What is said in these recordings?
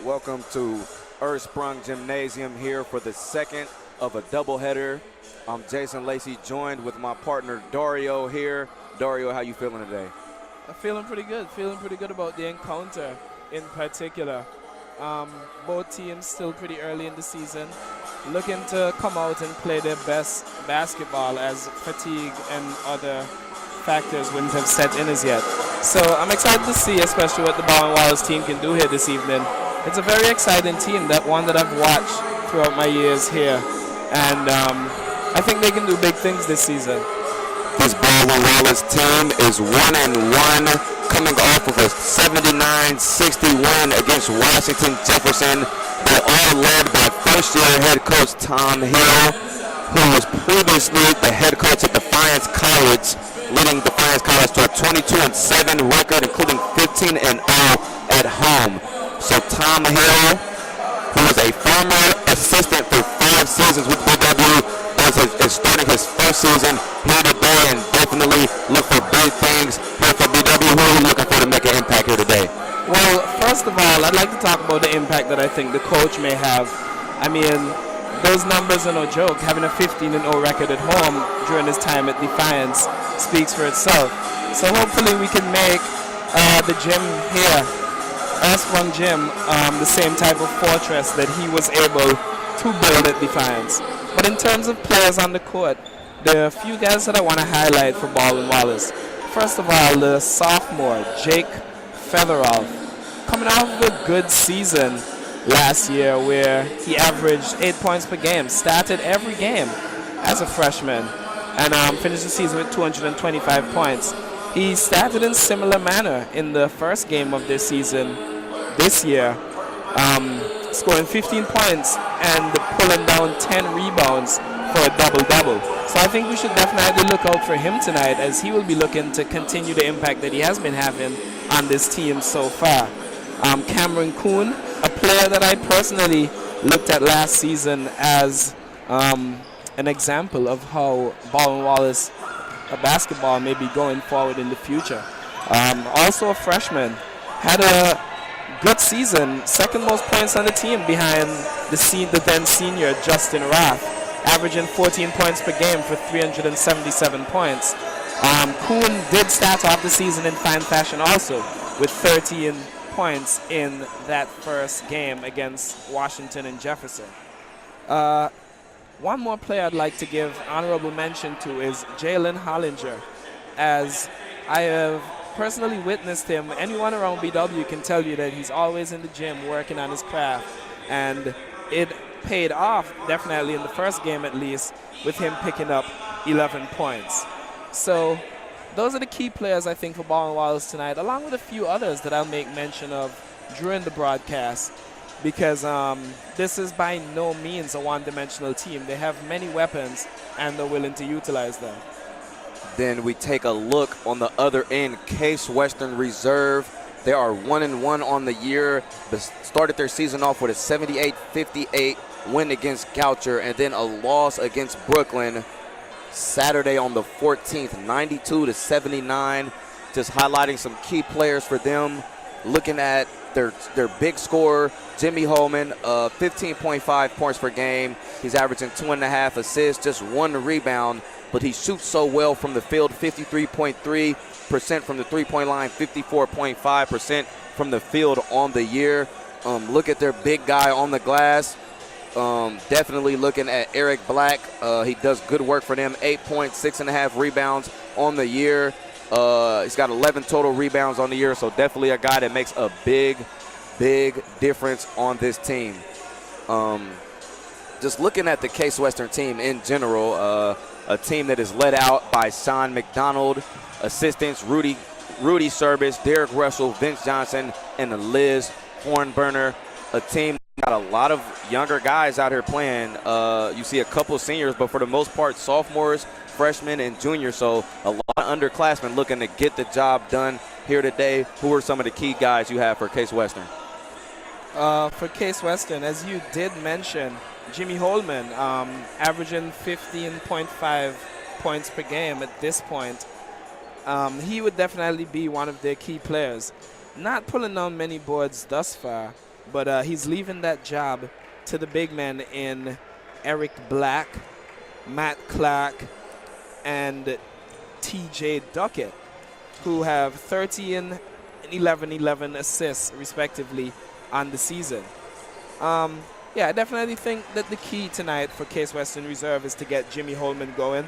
Welcome to Ursprung Gymnasium here for the second of a doubleheader. I'm Jason Lacey, joined with my partner Dario here. Dario, how you feeling today? I'm feeling pretty good. Feeling pretty good about the encounter in particular. Both teams still pretty early in the season, looking to come out and play their best basketball as fatigue and other factors wouldn't have set in as yet. So I'm excited to see especially what the Baldwin Wallace team can do here this evening. It's a very exciting team, that one that I've watched throughout my years here. And I think they can do big things this season. This Baldwin Wallace team is 1-1, coming off of a 79-60 win against Washington Jefferson. They're all led by first-year head coach Tom Hill, who was previously the head coach at Defiance College, leading Defiance College to a 22-7 record, including 15-0 at home. So Tom Hill, who is a former assistant for 5 seasons with BW, is starting his first season here today, and definitely look for big things here for BW. Who are you looking for to make an impact here today? Well, first of all, I'd like to talk about the impact that I think the coach may have. I mean, those numbers are no joke. Having a 15-0 record at home during his time at Defiance speaks for itself. So hopefully we can make the gym here, Ursprung Gym, the same type of fortress that he was able to build at Defiance. But in terms of players on the court, there are a few guys that I want to highlight for Baldwin Wallace. First of all, the sophomore, Jake Featheroff, coming off of a good season last year where he averaged 8 points per game, started every game as a freshman, and finished the season with 225 points. He started in similar manner in the first game of this season this year, scoring 15 points and pulling down 10 rebounds for a double-double. So I think we should definitely look out for him tonight, as he will be looking to continue the impact that he has been having on this team so far. Cameron Kuhn, a player that I personally looked at last season as an example of how Baldwin Wallace basketball may be going forward in the future. Also a freshman, had a good season, second most points on the team behind the then senior Justin Roth, averaging 14 points per game for 377 points. Kuhn did start off the season in fine fashion also, with 13 points in that first game against Washington and Jefferson. One more player I'd like to give honorable mention to is Jalen Hollinger, as I have personally witnessed him. Anyone around BW can tell you that he's always in the gym working on his craft, and it paid off definitely in the first game at least, with him picking up 11 points. So those are the key players I think for Baldwin Wallace tonight, along with a few others that I'll make mention of during the broadcast, because this is by no means a one-dimensional team. They have many weapons and they're willing to utilize them. Then we take a look on the other end. Case Western Reserve, they are 1-1 on the year. They started their season off with a 78-58 win against Goucher, and then a loss against Brooklyn Saturday on the 14th, 92-79. Just highlighting some key players for them. Looking at their big scorer, Jimmy Holman, 15.5 points per game. He's averaging 2.5 assists, just 1 rebound, but he shoots so well from the field, 53.3% from the three-point line, 54.5% from the field on the year. Look at their big guy on the glass. Definitely looking at Eric Black. He does good work for them, 8 points, 6.5 rebounds on the year. He's got 11 total rebounds on the year, so definitely a guy that makes a big difference on this team. Just looking at the Case Western team in general, a team that is led out by Sean McDonald, assistants Rudy Service, Derek Russell, Vince Johnson, and Liz Hornburner. A team that got a lot of younger guys out here playing. You see a couple seniors, but for the most part, sophomores, freshmen, and juniors. So a lot of underclassmen looking to get the job done here today. Who are some of the key guys you have for Case Western? For Case Western, as you did mention, Jimmy Holman, averaging 15.5 points per game at this point. He would definitely be one of their key players. Not pulling down many boards thus far, but he's leaving that job to the big men in Eric Black, Matt Clark, and TJ Duckett, who have 13 and 11 assists, respectively, on the season. Yeah, I definitely think that the key tonight for Case Western Reserve is to get Jimmy Holman going.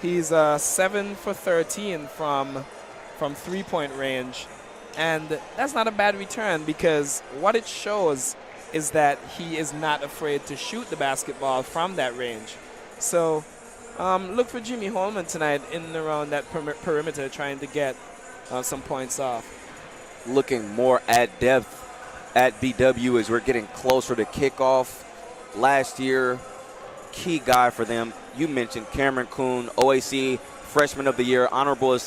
He's 7 for 13 from three-point range, and that's not a bad return because what it shows is that he is not afraid to shoot the basketball from that range. So look for Jimmy Holman tonight in and around that perimeter trying to get some points off. Looking more at depth at BW as we're getting closer to kickoff. Last year, key guy for them, you mentioned Cameron Kuhn, OAC Freshman of the Year, honorable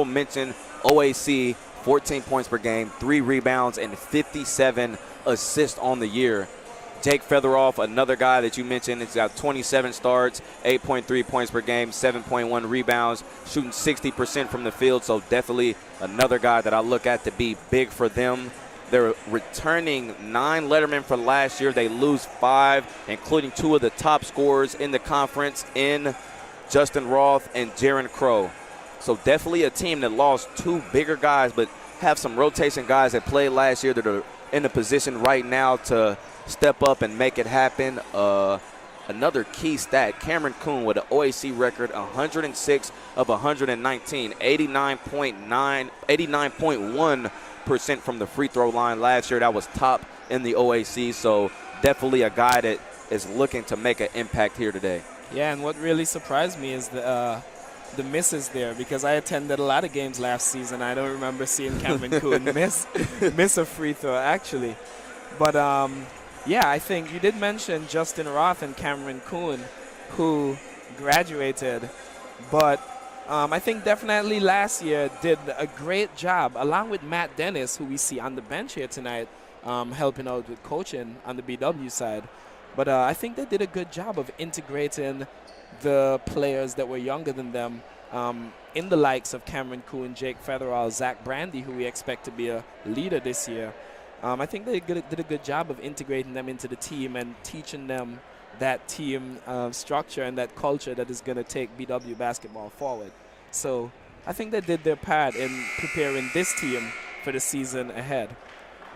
mention OAC, 14 points per game, 3 rebounds, and 57 assists on the year. Jake Featheroff, another guy that you mentioned, he's got 27 starts, 8.3 points per game, 7.1 rebounds, shooting 60% from the field, so definitely another guy that I look at to be big for them. They're returning 9 lettermen from last year. They lose 5, including 2 of the top scorers in the conference in Justin Roth and Jaron Crow. So definitely a team that lost 2 bigger guys, but have some rotation guys that played last year that are in a position right now to step up and make it happen. Another key stat, Cameron Kuhn with an OAC record, 106 of 119, 89.1% from the free throw line last year. That was top in the OAC, so definitely a guy that is looking to make an impact here today. Yeah, and what really surprised me is the misses there, because I attended a lot of games last season. I don't remember seeing Cameron Kuhn miss a free throw, actually. But, yeah, I think you did mention Justin Roth and Cameron Kuhn, who graduated. But I think definitely last year did a great job, along with Matt Dennis, who we see on the bench here tonight, helping out with coaching on the BW side. But I think they did a good job of integrating the players that were younger than them in the likes of Cameron Kuhn, Jake Featherall, Zach Brandy, who we expect to be a leader this year. I think they did a good job of integrating them into the team and teaching them that team structure and that culture that is going to take BW basketball forward. So I think they did their part in preparing this team for the season ahead.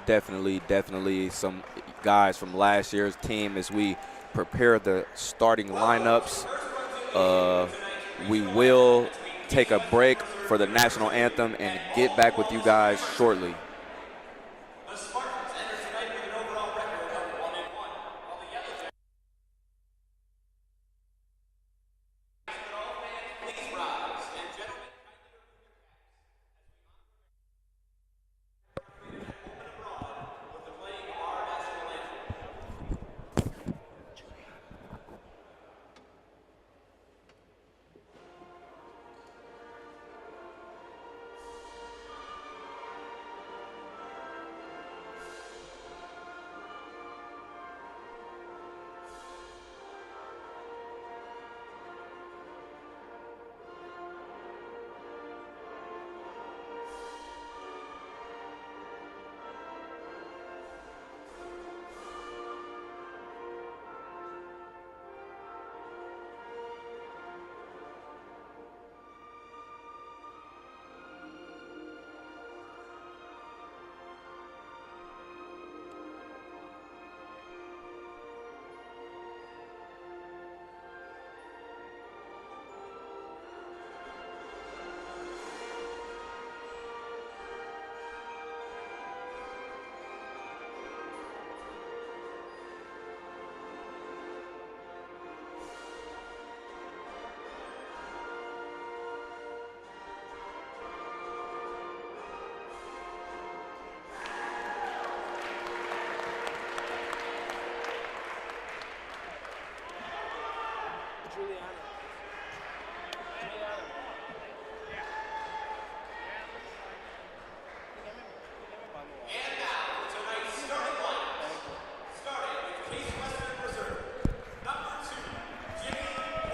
Definitely some guys from last year's team as we prepare the starting lineups. We will take a break for the national anthem and get back with you guys shortly.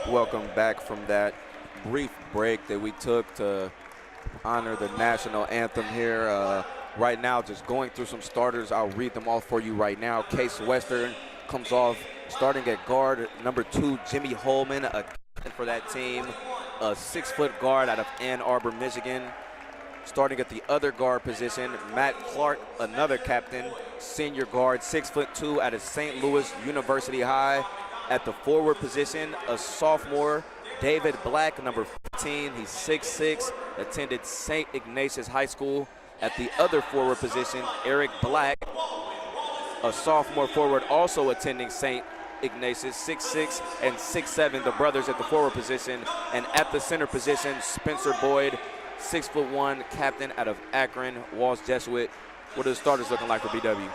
Welcome back from that brief break that we took to honor the national anthem here. right now, just going through some starters. I'll read them off for you right now. Case Western comes off starting at guard, number 2, Jimmy Holman, a captain for that team, a 6-foot guard out of Ann Arbor, Michigan. Starting at the other guard position, Matt Clark, another captain, senior guard, 6'2" out of St. Louis University High. At the forward position, a sophomore, David Black, number 15. He's 6'6", attended St. Ignatius High School. At the other forward position, Eric Black, a sophomore forward, also attending St. Ignatius, 6'6" and 6'7", the brothers at the forward position. And at the center position, Spencer Boyd, 6'1", captain out of Akron, Walls Jesuit. What are the starters looking like for BW?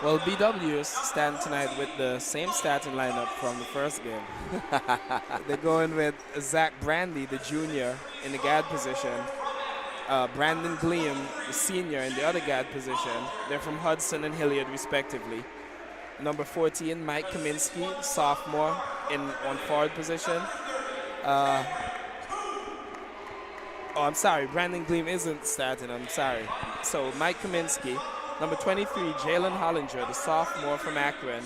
Well, BW is standing tonight with the same starting lineup from the first game. They're going with Zach Brandy, the junior, in the guard position. Brandon Gleam, the senior, in the other guard position. They're from Hudson and Hilliard, respectively. Number 14, Mike Kaminsky, sophomore, on forward position. I'm sorry, Brandon Gleam isn't starting, I'm sorry. So Mike Kaminsky, number 23, Jalen Hollinger, the sophomore from Akron,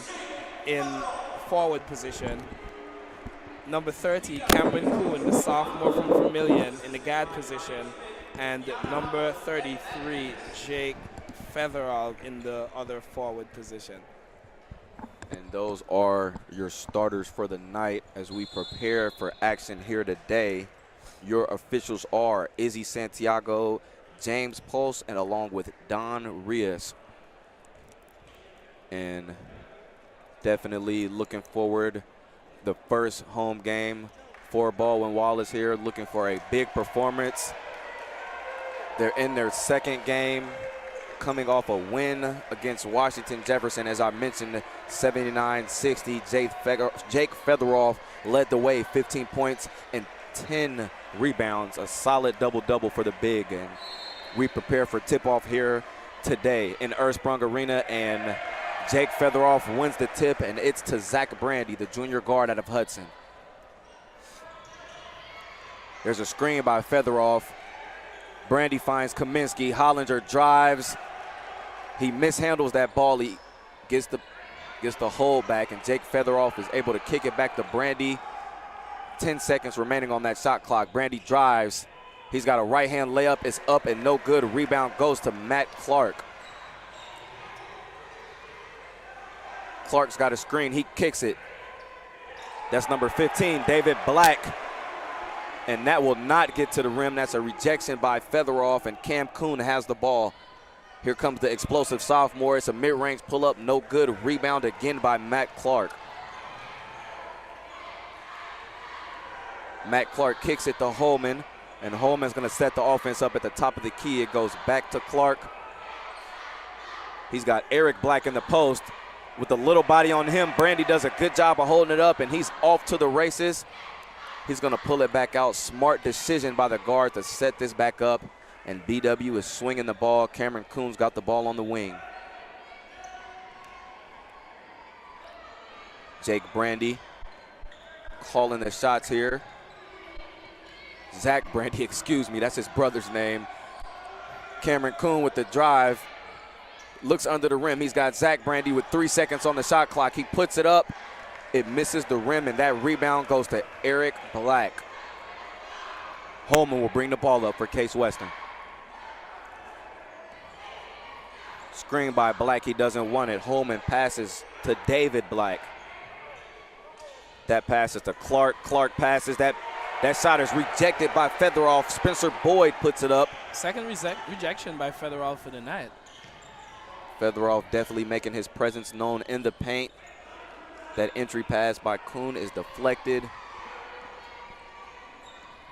in forward position. Number 30, Cameron Kuhn, the sophomore from Vermillion, in the guard position. And number 33, Jake Featherall, in the other forward position. And those are your starters for the night as we prepare for action here today. Your officials are Izzy Santiago, James Pulse, and along with Don Rios. And definitely looking forward, the first home game for Baldwin Wallace here, looking for a big performance. They're in their second game, coming off a win against Washington Jefferson. As I mentioned, 79-60. Jake Featheroff led the way, 15 points and 10 rebounds, a solid double-double for the big. And we prepare for tip-off here today in Ursprung Arena, and Jake Featheroff wins the tip, and it's to Zach Brandy, the junior guard out of Hudson. There's a screen by Featheroff. Brandy finds Kaminsky. Hollinger drives. He mishandles that ball. He gets the hold back, and Jake Featheroff is able to kick it back to Brandy. 10 seconds remaining on that shot clock. Brandy drives. He's got a right-hand layup. It's up and no good. Rebound goes to Matt Clark. Clark's got a screen. He kicks it. That's number 15, David Black. And that will not get to the rim. That's a rejection by Featheroff, and Cam Kuhn has the ball. Here comes the explosive sophomore. It's a mid-range pull-up. No good. Rebound again by Matt Clark. Matt Clark kicks it to Holman, and Holman's going to set the offense up at the top of the key. It goes back to Clark. He's got Eric Black in the post with a little body on him. Brandy does a good job of holding it up, and he's off to the races. He's going to pull it back out. Smart decision by the guard to set this back up, and BW is swinging the ball. Cameron Kuhn's got the ball on the wing. Jake Brandy calling the shots here. Zach Brandy, excuse me, that's his brother's name. Cameron Kuhn with the drive. Looks under the rim. He's got Zach Brandy with 3 seconds on the shot clock. He puts it up. It misses the rim, and that rebound goes to Eric Black. Holman will bring the ball up for Case Western. Screen by Black. He doesn't want it. Holman passes to David Black. That passes to Clark. Clark passes. That shot is rejected by Featheroff. Spencer Boyd puts it up. Second rejection by Featheroff for the night. Featheroff definitely making his presence known in the paint. That entry pass by Kuhn is deflected.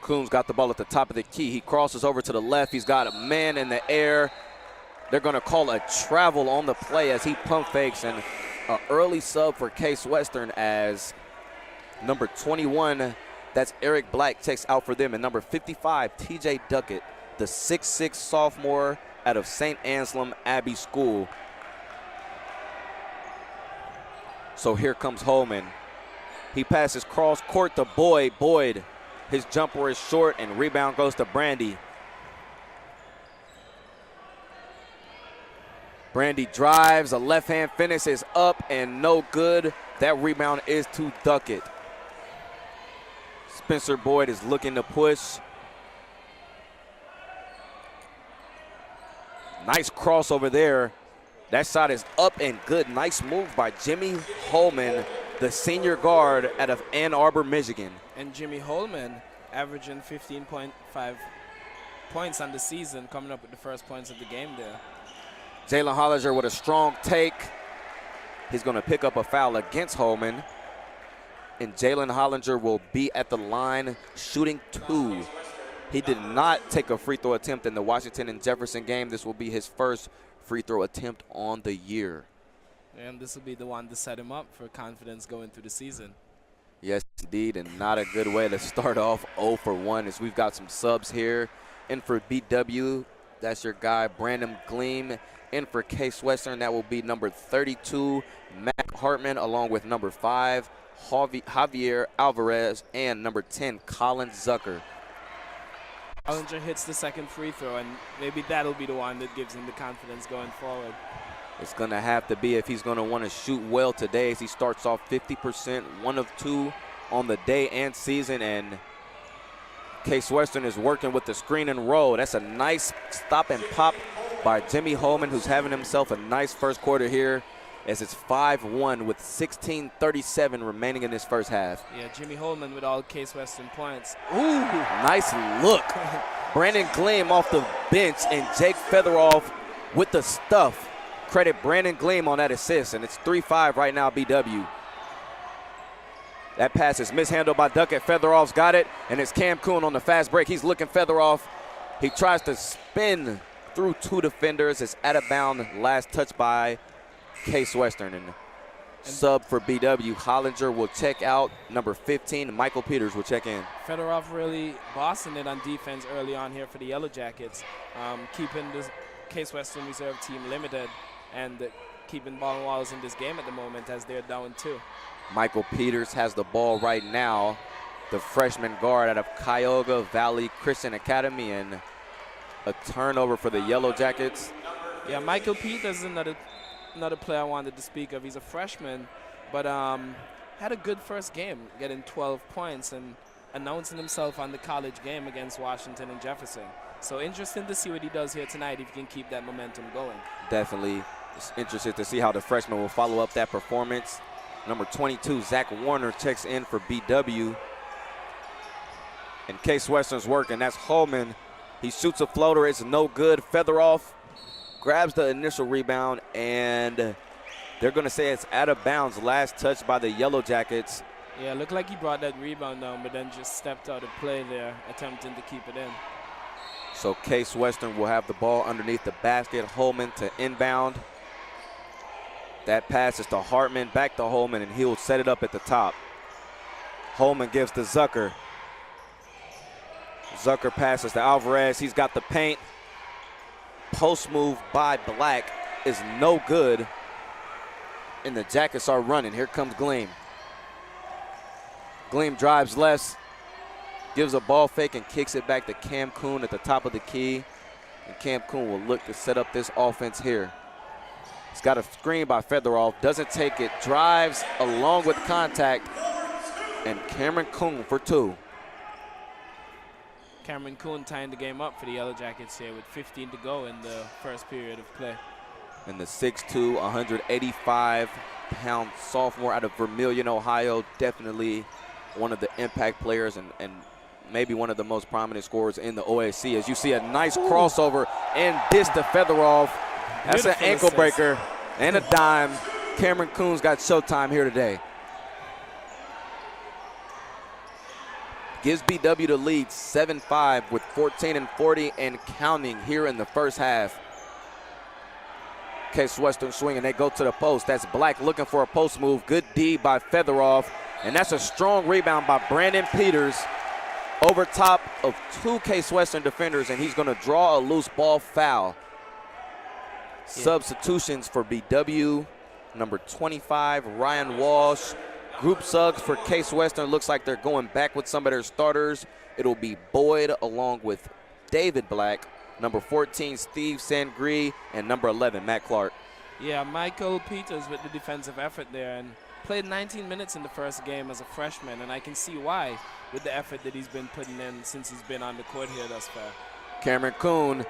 Kuhn's got the ball at the top of the key. He crosses over to the left. He's got a man in the air. They're going to call a travel on the play as he pump fakes, and an early sub for Case Western as number 21, that's Eric Black, checks out for them, and number 55, TJ Duckett, the 6'6" sophomore out of St. Anselm Abbey School. So here comes Holman. He passes cross court to Boyd. Boyd, his jumper is short, and rebound goes to Brandy. Brandy drives, a left-hand finish is up and no good. That rebound is to Duckett. Spencer Boyd is looking to push. Nice crossover there. That shot is up and good. Nice move by Jimmy Holman, the senior guard out of Ann Arbor, Michigan. And Jimmy Holman averaging 15.5 points on the season, coming up with the first points of the game there. Jalen Hollinger with a strong take. He's going to pick up a foul against Holman. And Jalen Hollinger will be at the line shooting 2. He did not take a free throw attempt in the Washington and Jefferson game. This will be his first free throw attempt on the year. And this will be the one to set him up for confidence going through the season. Yes, indeed, and not a good way to start off 0 for 1 as we've got some subs here. In for BW, that's your guy, Brandon Gleam. In for Case Western, that will be number 32, Matt Hartman, along with number 5, Javier Alvarez, and number 10, Colin Zucker. Hollinger hits the second free throw, and maybe that'll be the one that gives him the confidence going forward. It's going to have to be if he's going to want to shoot well today, as he starts off 50%, 1 of 2 on the day and season, and Case Western is working with the screen and roll. That's a nice stop and pop by Jimmy Holman, who's having himself a nice first quarter here, as it's 5-1 with 16:37 remaining in this first half. Yeah, Jimmy Holman with all Case Western points. Ooh, nice look. Brandon Gleam off the bench and Jake Featheroff with the stuff. Credit Brandon Gleam on that assist, and it's 3-5 right now, BW. That pass is mishandled by Duckett. Featheroff's got it, and it's Cam Kuhn on the fast break. He's looking Featheroff. He tries to spin through 2 defenders. It's out of bounds. Last touch by Case Western. And sub for BW. Hollinger will check out. Number 15, Michael Peters will check in. Featheroff really bossing it on defense early on here for the Yellow Jackets, keeping the Case Western reserve team limited and keeping Baldwin Wallace in this game at the moment as they're down 2. Michael Peters has the ball right now, the freshman guard out of Cuyahoga Valley Christian Academy, and a turnover for the Yellow Jackets. Yeah, Michael Peters is another player I wanted to speak of. He's a freshman, but had a good first game, getting 12 points and announcing himself on the college game against Washington and Jefferson. So interesting to see what he does here tonight, if he can keep that momentum going. Definitely interested to see how the freshman will follow up that performance. Number 22, Zach Warner, checks in for BW. And Case Western's working. That's Holman. He shoots a floater. It's no good. Featheroff grabs the initial rebound, and they're going to say it's out of bounds. Last touch by the Yellow Jackets. Yeah, looked like he brought that rebound down, but then just stepped out of play there, attempting to keep it in. So Case Western will have the ball underneath the basket. Holman to inbound. That pass is to Hartman, back to Holman, and he'll set it up at the top. Holman gives to Zucker. Zucker passes to Alvarez. He's got the paint. Post move by Black is no good. And the Jackets are running. Here comes Gleam. Gleam drives left, gives a ball fake and kicks it back to Cam Kuhn at the top of the key. And Cam Kuhn will look to set up this offense here. He's got a screen by Featheroff, doesn't take it, drives along with contact, and Cameron Kuhn for 2. Cameron Kuhn tying the game up for the Yellow Jackets here with 15 to go in the first period of play. And the 6'2", 185-pound sophomore out of Vermilion, Ohio, definitely one of the impact players and maybe one of the most prominent scorers in the OAC. As you see a nice crossover and dish to Featheroff. That's an ankle breaker and a dime. Cameron Kuhn's got showtime here today. Gives BW the lead 7-5 with 14-40 and counting here in the first half. Case Western swinging, they go to the post. That's Black looking for a post move. Good D by Featheroff. And that's a strong rebound by Brandon Peters over top of 2 Case Western defenders, and he's going to draw a loose ball foul. Substitutions for BW, number 25, Ryan Walsh. Group subs for Case Western. Looks like they're going back with some of their starters. It'll be Boyd along with David Black. number 14, Steve Sangre, and number 11, Matt Clark. Yeah, Michael Peters with the defensive effort there, and played 19 minutes in the first game as a freshman, and I can see why with the effort that he's been putting in since he's been on the court here thus far. Cameron Kuhn,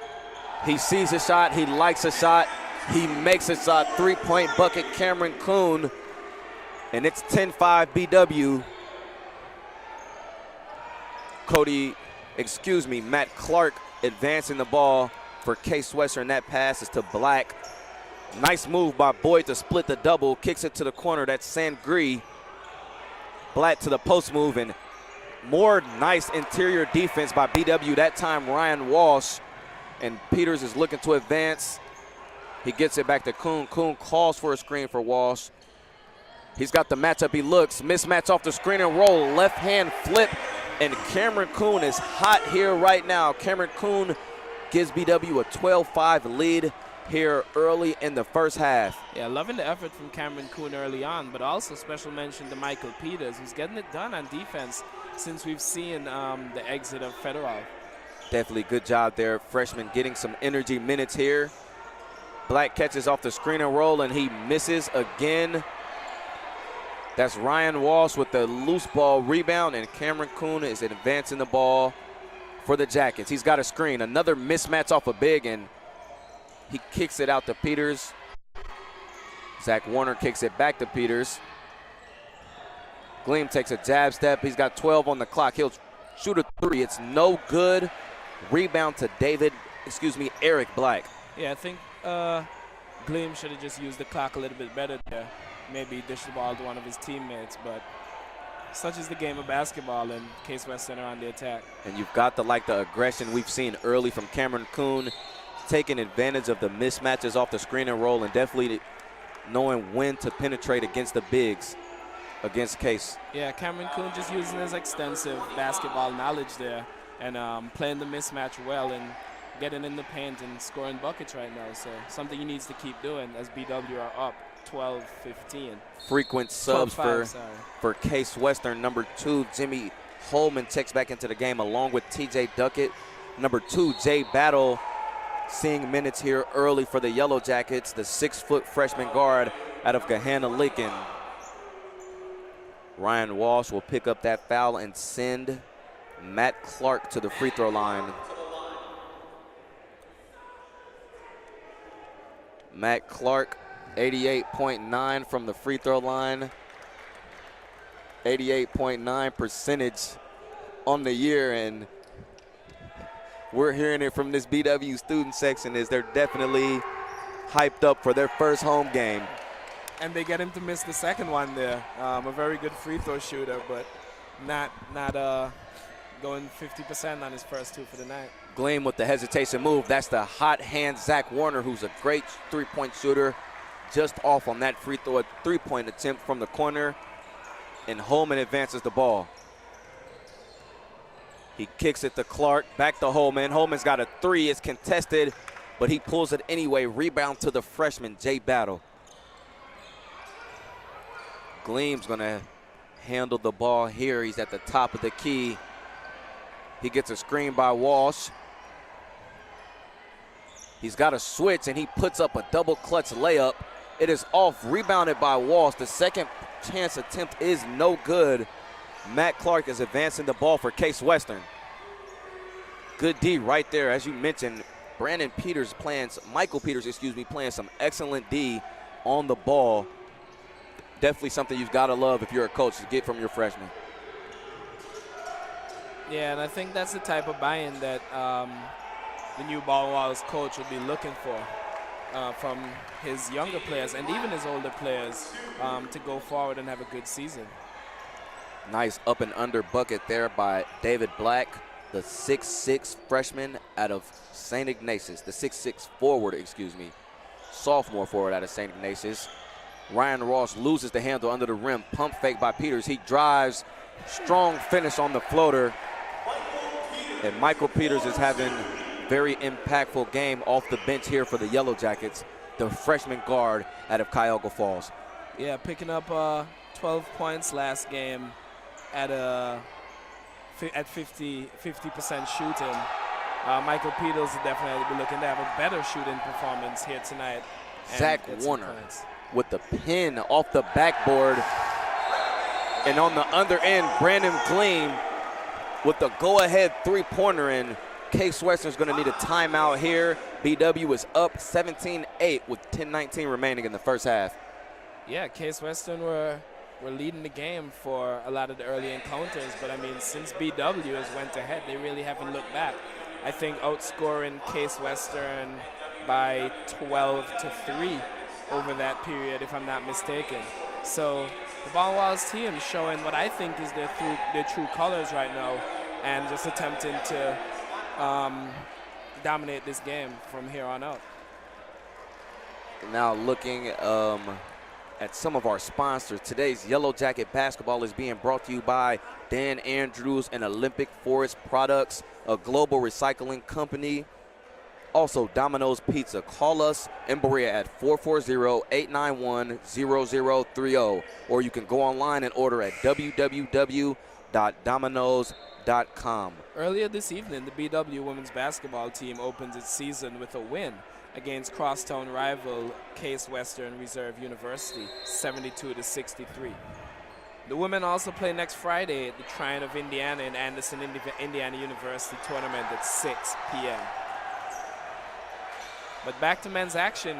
he sees a shot, he likes a shot, he makes a shot, three-point bucket, Cameron Kuhn, and it's 10-5 BW. Matt Clark advancing the ball for Case Western. That pass is to Black. Nice move by Boyd to split the double, kicks it to the corner. That's Sangre. Black to the post move, and more nice interior defense by BW. That time Ryan Walsh, and Peters is looking to advance. He gets it back to Kuhn. Kuhn calls for a screen for Walsh. He's got the matchup, he looks, mismatch off the screen and roll, left hand flip, and Cameron Kuhn is hot here right now. Cameron Kuhn gives BW a 12-5 lead here early in the first half. Yeah, loving the effort from Cameron Kuhn early on, but also special mention to Michael Peters, who's getting it done on defense since we've seen the exit of Fedorov. Definitely good job there, freshman getting some energy minutes here. Black catches off the screen and roll, and he misses again. That's Ryan Walsh with the loose ball rebound, and Cameron Kuhn is advancing the ball for the Jackets. He's got a screen, another mismatch off a big, and he kicks it out to Peters. Zach Warner kicks it back to Peters. Gleam takes a jab step. He's got 12 on the clock. He'll shoot a three. It's no good. Rebound to Eric Black. Yeah, I think Gleam should have just used the clock a little bit better there. Maybe dish the ball to one of his teammates, but such is the game of basketball, and Case Western are on the attack. And you've got the aggression we've seen early from Cameron Kuhn, taking advantage of the mismatches off the screen and roll, and definitely knowing when to penetrate against the bigs against Case. Yeah, Cameron Kuhn just using his extensive basketball knowledge there and playing the mismatch well and getting in the paint and scoring buckets right now. So something he needs to keep doing as BW are up 12-15. Frequent subs for Case Western. Number 2, Jimmy Holman checks back into the game along with TJ Duckett. Number 2, Jay Battle, seeing minutes here early for the Yellow Jackets, the 6-foot freshman guard out of Gahanna-Lincoln. Ryan Walsh will pick up that foul and send Matt Clark to the free throw line. Matt Clark, 88.9 from the free throw line. 88.9 percentage on the year, and we're hearing it from this BW student section is they're definitely hyped up for their first home game. And they get him to miss the second one there. A very good free throw shooter, but not going 50% on his first two for the night. Gleam with the hesitation move. That's the hot hand Zach Warner, who's a great three-point shooter. Just off on that free throw, a three-point attempt from the corner, and Holman advances the ball. He kicks it to Clark, back to Holman. Holman's got a three, it's contested, but he pulls it anyway. Rebound to the freshman, Jay Battle. Gleam's gonna handle the ball here. He's at the top of the key. He gets a screen by Walsh. He's got a switch, and he puts up a double clutch layup. It is off, rebounded by Walsh. The second chance attempt is no good. Matt Clark is advancing the ball for Case Western. Good D right there, as you mentioned. Michael Peters, playing some excellent D on the ball. Definitely something you've got to love if you're a coach to get from your freshmen. Yeah, and I think that's the type of buy-in that the new Baldwin Wallace coach will be looking for from his younger players and even his older players to go forward and have a good season. Nice up and under bucket there by David Black, the 6'6" freshman out of St. Ignatius, the 6'6" forward, sophomore forward out of St. Ignatius. Ryan Ross loses the handle under the rim, pump fake by Peters. He drives, strong finish on the floater. And Michael Peters is having very impactful game off the bench here for the Yellow Jackets, the freshman guard out of Cuyahoga Falls. Yeah, picking up 12 points last game at 50% shooting. Michael Peters will definitely be looking to have a better shooting performance here tonight. Zach Warner with the pin off the backboard. And on the other end, Brandon Gleam with the go-ahead three-pointer, and Case Western's going to need a timeout here. BW is up 17-8 with 10:19 remaining in the first half. Yeah, Case Western were leading the game for a lot of the early encounters, but I mean, since BW has went ahead, they really haven't looked back. I think outscoring Case Western by 12-3 over that period, if I'm not mistaken. So the Baldwin Wallace team showing what I think is their true colors right now, and just attempting to dominate this game from here on out. Now looking at some of our sponsors. Today's Yellow Jacket basketball is being brought to you by Dan Andrews and Olympic Forest Products, a global recycling company. Also, Domino's Pizza. Call us in Berea at 440-891-0030, or you can go online and order at www.domino's.com. Earlier this evening, the BW women's basketball team opens its season with a win against crosstown rival Case Western Reserve University, 72-63. The women also play next Friday at the Trine of Indiana in Anderson, Indiana University tournament at 6 p.m. But back to men's action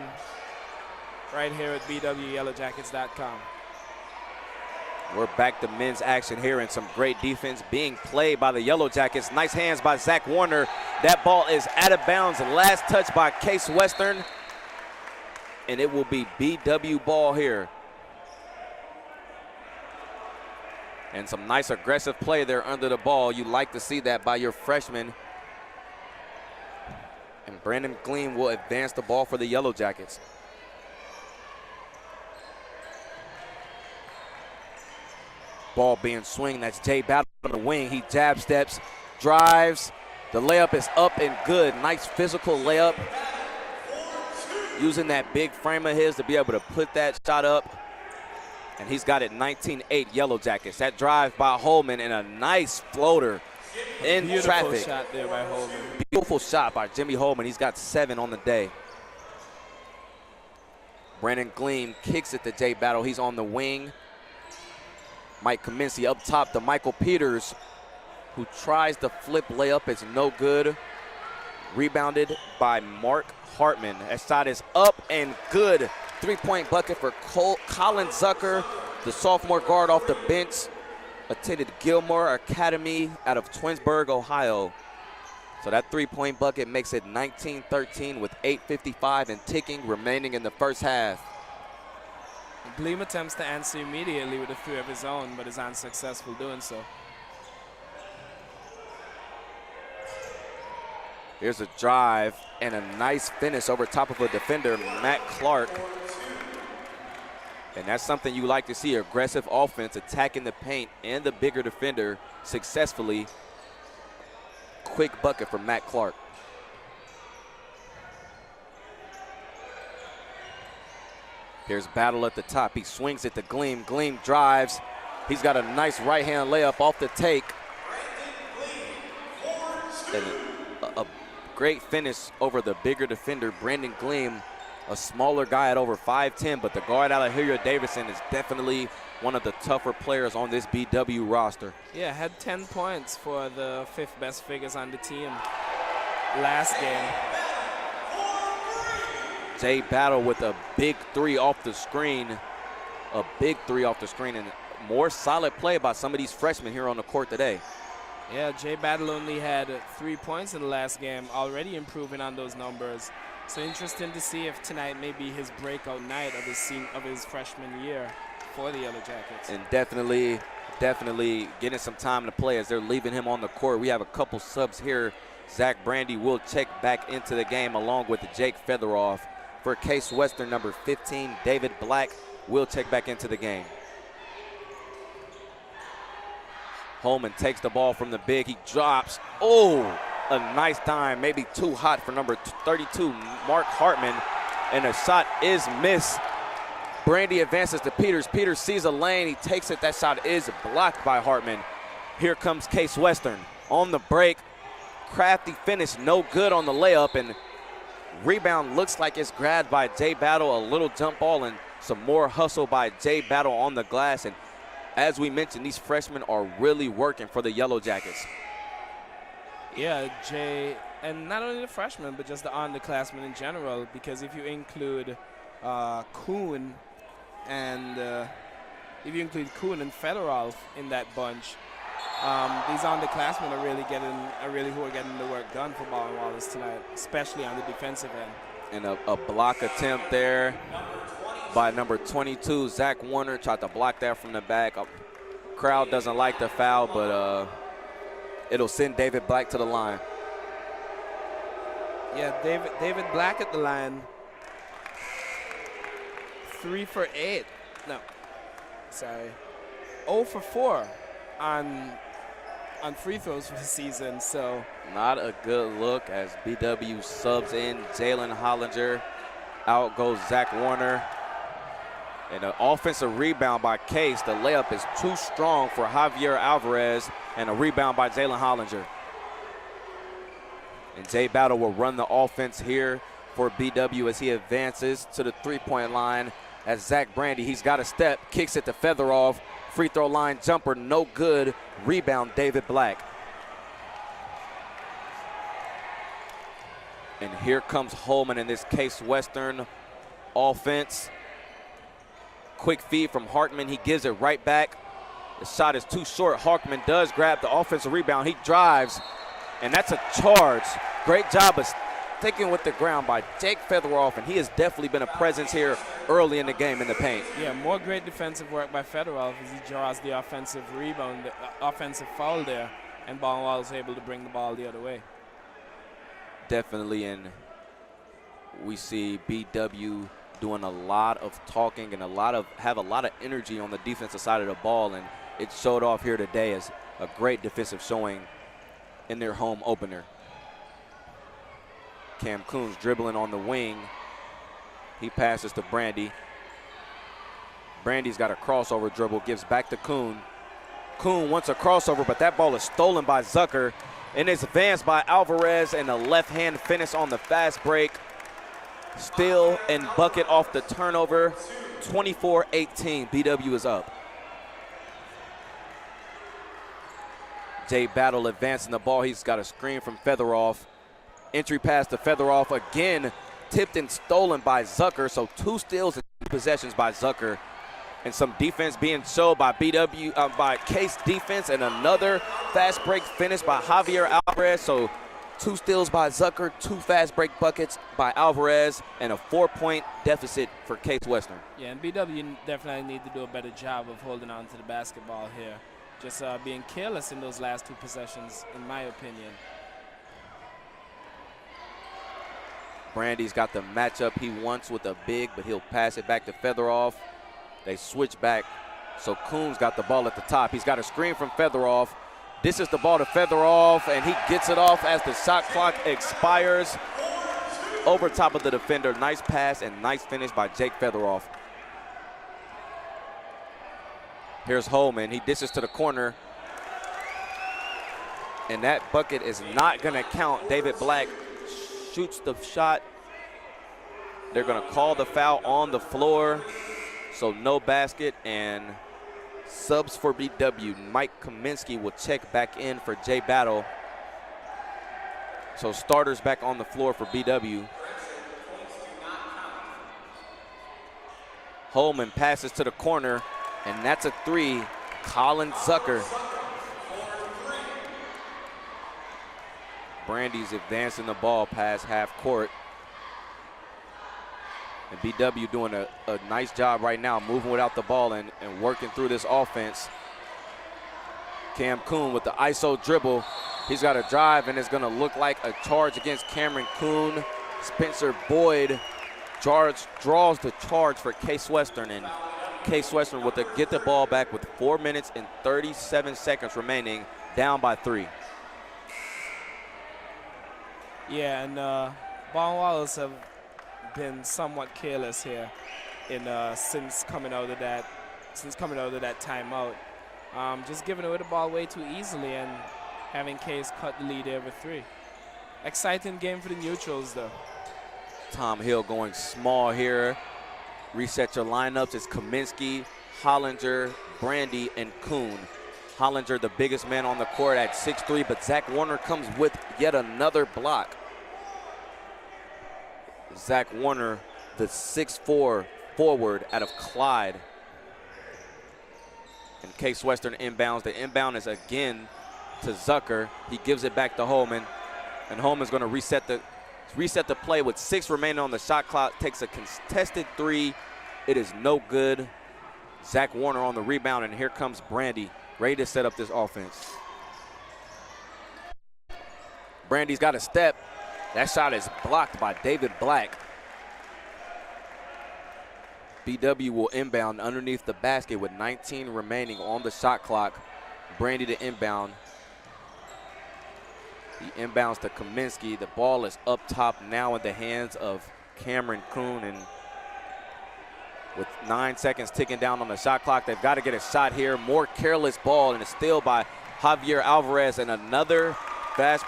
right here at bwyellowjackets.com. We're back to men's action here, and some great defense being played by the Yellow Jackets. Nice hands by Zach Warner. That ball is out of bounds. Last touch by Case Western, and it will be BW ball here. And some nice aggressive play there under the ball. You like to see that by your freshman. And Brandon Gleam will advance the ball for the Yellow Jackets. Ball being swinged. That's Jay Battle on the wing. He jab steps, drives. The layup is up and good. Nice physical layup. Using that big frame of his to be able to put that shot up. And he's got it 19-8 Yellow Jackets. That drive by Holman and a nice floater in traffic. Beautiful shot there by Holman. Beautiful shot by Jimmy Holman. He's got 7 on the day. Brandon Gleam kicks it to Jay Battle. He's on the wing. Mike Kaminsky up top to Michael Peters, who tries to flip layup. It's no good. Rebounded by Mark Hartman. That shot is up and good. 3-point bucket for Colin Zucker, the sophomore guard off the bench. Attended Gilmore Academy out of Twinsburg, Ohio. So that 3-point bucket makes it 19-13 with 8:55 and ticking remaining in the first half. Gleam attempts to answer immediately with a 3 of his own, but is unsuccessful doing so. Here's a drive and a nice finish over top of a defender, Matt Clark. And that's something you like to see, aggressive offense, attacking the paint and the bigger defender successfully. Quick bucket for Matt Clark. There's Battle at the top. He swings it to Gleam. Gleam drives. He's got a nice right-hand layup off the take. And a great finish over the bigger defender, Brandon Gleam, a smaller guy at over 5'10", but the guard out of Hilliard Davidson is definitely one of the tougher players on this BW roster. Yeah, had 10 points for the 5th best figures on the team last game. Jay Battle with a big 3 off the screen. A big 3 off the screen, and more solid play by some of these freshmen here on the court today. Yeah, Jay Battle only had 3 points in the last game, already improving on those numbers. So interesting to see if tonight may be his breakout night of his freshman year for the Yellow Jackets. And definitely getting some time to play as they're leaving him on the court. We have a couple subs here. Zach Brandy will check back into the game along with Jake Featheroff. For Case Western, number 15, David Black will check back into the game. Holman takes the ball from the big. He drops. Oh, a nice dime. Maybe too hot for number 32, Mark Hartman. And the shot is missed. Brandy advances to Peters. Peters sees a lane. He takes it. That shot is blocked by Hartman. Here comes Case Western on the break. crafty finish, no good on the layup, and rebound looks like it's grabbed by Jay Battle. A little jump ball and some more hustle by Jay Battle on the glass. And as we mentioned, these freshmen are really working for the Yellow Jackets. Yeah, Jay, and not only the freshmen, but just the underclassmen in general, because if you include Kuhn and Fedorov in that bunch, these underclassmen are really who are getting the work done for Baldwin Wallace tonight, especially on the defensive end. And a block attempt there by number 22, Zach Warner, tried to block that from the back. Crowd doesn't like the foul, but it'll send David Black to the line. Yeah, David Black at the line. 3 for 8. No, sorry. 0 for 4 on free throws for the season. So not a good look as BW subs in Jalen Hollinger. Out goes Zach Warner. And an offensive rebound by Case. The layup is too strong for Javier Alvarez, and a rebound by Jalen Hollinger. And Jay Battle will run the offense here for BW as he advances to the three-point line. As Zach Brandy, he's got a step, kicks it to Featherov. Free throw line jumper, no good. Rebound, David Black. And here comes Holman in this Case Western offense. Quick feed from Hartman. He gives it right back. The shot is too short. Hartman does grab the offensive rebound. He drives, and that's a charge. Great job of sticking with the ground by Jake Fedorov, and he has definitely been a presence here early in the game in the paint. Yeah, more great defensive work by Fedorov as he draws the offensive rebound, the offensive foul there, and Baldwin Wallace is able to bring the ball the other way. Definitely, and we see BW doing a lot of talking and have a lot of energy on the defensive side of the ball, and it showed off here today as a great defensive showing in their home opener. Cam Coons dribbling on the wing. He passes to Brandy. Brandy's got a crossover dribble, gives back to Kuhn. Kuhn wants a crossover, but that ball is stolen by Zucker, and it's advanced by Alvarez, and a left-hand finish on the fast break. Steal and bucket off the turnover. 24-18, BW is up. Jay Battle advancing the ball. He's got a screen from Featherov. Entry pass to Featherov, again tipped and stolen by Zucker. So 2 steals and 2 possessions by Zucker. And some defense being showed by by Case defense, and another fast break finish by Javier Alvarez. So 2 steals by Zucker, 2 fast break buckets by Alvarez, and a 4-point deficit for Case Western. Yeah, and BW definitely need to do a better job of holding on to the basketball here. Just being careless in those last 2 possessions, in my opinion. Brandy's got the matchup he wants with a big, but he'll pass it back to Featherov. They switch back, so Kuhn's got the ball at the top. He's got a screen from Featherov. This is the ball to Featherov, and he gets it off as the shot clock expires. Over top of the defender. Nice pass and nice finish by Jake Featherov. Here's Holman. He dishes to the corner, and that bucket is not going to count. David Black shoots the shot. They're going to call the foul on the floor, so no basket. And subs for BW, Mike Kaminsky will check back in for Jay Battle. So starters back on the floor for BW. Holman passes to the corner, and that's a 3. Colin Zucker. Brandy's advancing the ball past half court. And BW doing a nice job right now, moving without the ball and working through this offense. Cam Kuhn with the ISO dribble. He's got a drive, and it's going to look like a charge against Cameron Kuhn. Spencer Boyd draws the charge for Case Western, and Case Western will get the ball back with 4 minutes and 37 seconds remaining, down by 3. Yeah, and Baldwin Wallace have been somewhat careless here since coming out of that timeout. Just giving away the ball way too easily and having Case cut the lead every 3. Exciting game for the neutrals, though. Tom Hill going small here. Reset your lineups. It's Kaminsky, Hollinger, Brandy, and Kuhn. Hollinger, the biggest man on the court at 6'3", but Zach Warner comes with yet another block. Zach Warner, the 6'4" forward out of Clyde. And Case Western inbounds. The inbound is again to Zucker. He gives it back to Holman. And Holman's going to reset the play with 6 remaining on the shot clock. Takes a contested 3. It is no good. Zach Warner on the rebound, and here comes Brandy, ready to set up this offense. Brandy's got a step. That shot is blocked by David Black. BW will inbound underneath the basket with 19 remaining on the shot clock. Brandy to inbound. He inbounds to Kaminsky. The ball is up top now in the hands of Cameron Kuhn. And with 9 seconds ticking down on the shot clock, they've got to get a shot here. More careless ball, and a steal by Javier Alvarez, and another fast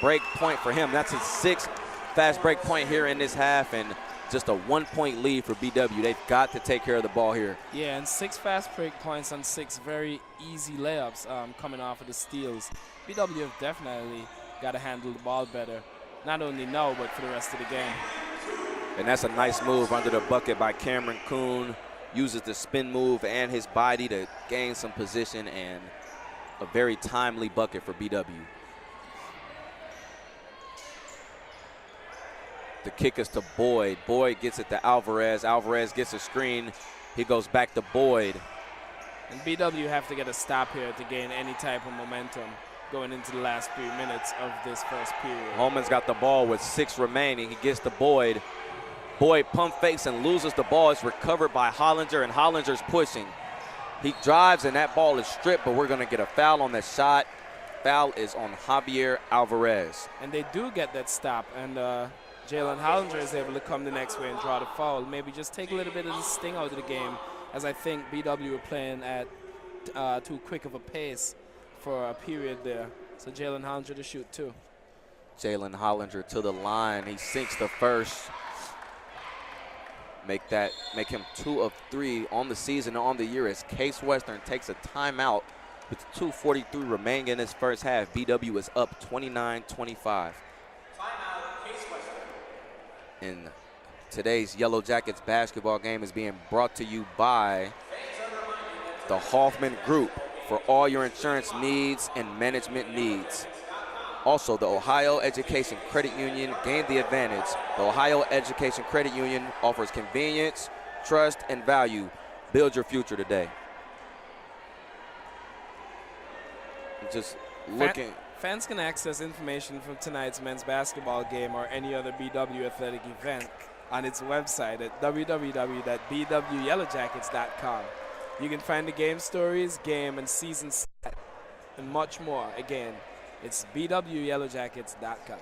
break point for him. That's his 6th fast break point here in this half, and just a 1-point lead for BW. They've got to take care of the ball here. Yeah, and 6 fast break points on 6 very easy layups coming off of the steals. BW have definitely got to handle the ball better, not only now, but for the rest of the game. And that's a nice move under the bucket by Cameron Kuhn. Uses the spin move and his body to gain some position, and a very timely bucket for BW. The kick is to Boyd. Boyd gets it to Alvarez. Alvarez gets a screen. He goes back to Boyd. And BW have to get a stop here to gain any type of momentum going into the last 3 minutes of this first period. Holman's got the ball with 6 remaining. He gets to Boyd. Boyd pump fakes and loses the ball. It's recovered by Hollinger, and Hollinger's pushing. He drives, and that ball is stripped, but we're going to get a foul on that shot. Foul is on Javier Alvarez. And they do get that stop, and Jalen Hollinger is able to come the next way and draw the foul. Maybe just take a little bit of the sting out of the game, as I think BW were playing at too quick of a pace for a period there. So Jalen Hollinger to shoot 2. Jalen Hollinger to the line. He sinks the first. Make him 2 of 3 on the season, on the year, as Case Western takes a timeout with 2:43 remaining in this first half. BW is up 29-25. And today's Yellow Jackets basketball game is being brought to you by the Hoffman Group for all your insurance needs and management needs. Also, the Ohio Education Credit Union, gain the advantage. The Ohio Education Credit Union offers convenience, trust, and value. Build your future today. Just looking. Fans can access information from tonight's men's basketball game or any other BW athletic event on its website at www.bwyellowjackets.com. You can find the game stories, game and season stat, and much more. Again, it's bwyellowjackets.com.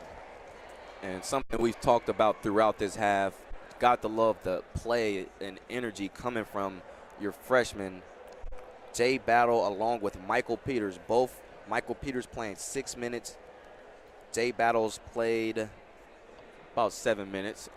And something we've talked about throughout this half, got to love the play and energy coming from your freshmen, Jay Battle along with Michael Peters. Both Michael Peters playing 6 minutes. Jay Battles played about 7 minutes.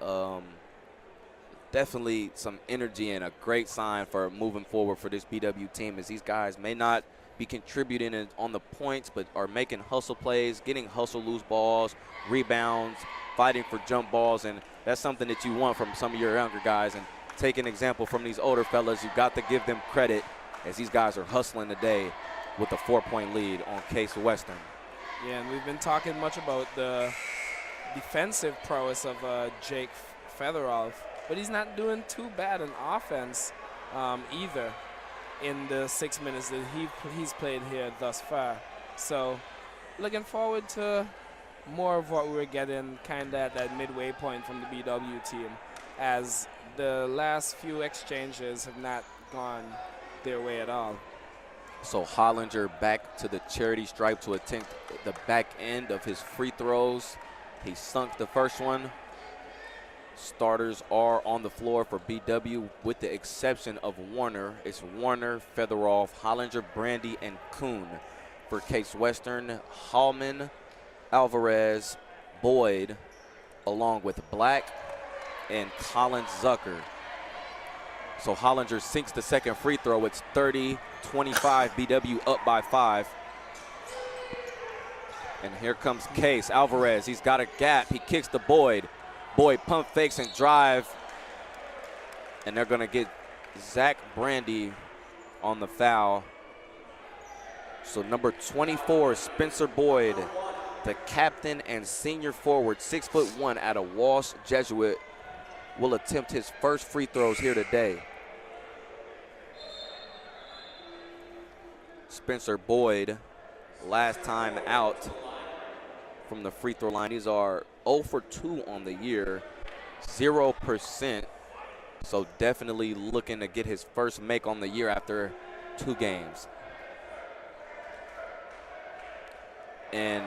Definitely some energy and a great sign for moving forward for this BW team, as these guys may not be contributing on the points, but are making hustle plays, getting hustle loose balls, rebounds, fighting for jump balls, and that's something that you want from some of your younger guys. And take an example from these older fellas. You've got to give them credit, as these guys are hustling today with a 4-point lead on Case Western. Yeah, and we've been talking much about the defensive prowess of Jake Fedorov, but he's not doing too bad in offense either in the 6 minutes that he's played here thus far. So looking forward to more of what we're getting kind of at that midway point from the BW team, as the last few exchanges have not gone their way at all. So Hollinger back to the charity stripe to attempt the back end of his free throws. He sunk the first one. Starters are on the floor for BW with the exception of Warner. It's Warner, Fedorov, Hollinger, Brandy, and Kuhn. For Case Western, Hallman, Alvarez, Boyd, along with Black and Colin Zucker. So Hollinger sinks the second free throw. It's 30-25, BW up by 5. And here comes Case Alvarez. He's got a gap. He kicks to Boyd. Boyd pump fakes and drive. And they're going to get Zach Brandy on the foul. So number 24, Spencer Boyd, the captain and senior forward, 6'1" out of Walsh Jesuit, will attempt his first free throws here today. Spencer Boyd, last time out from the free throw line. These are 0 for 2 on the year, 0%. So definitely looking to get his first make on the year after 2 games. And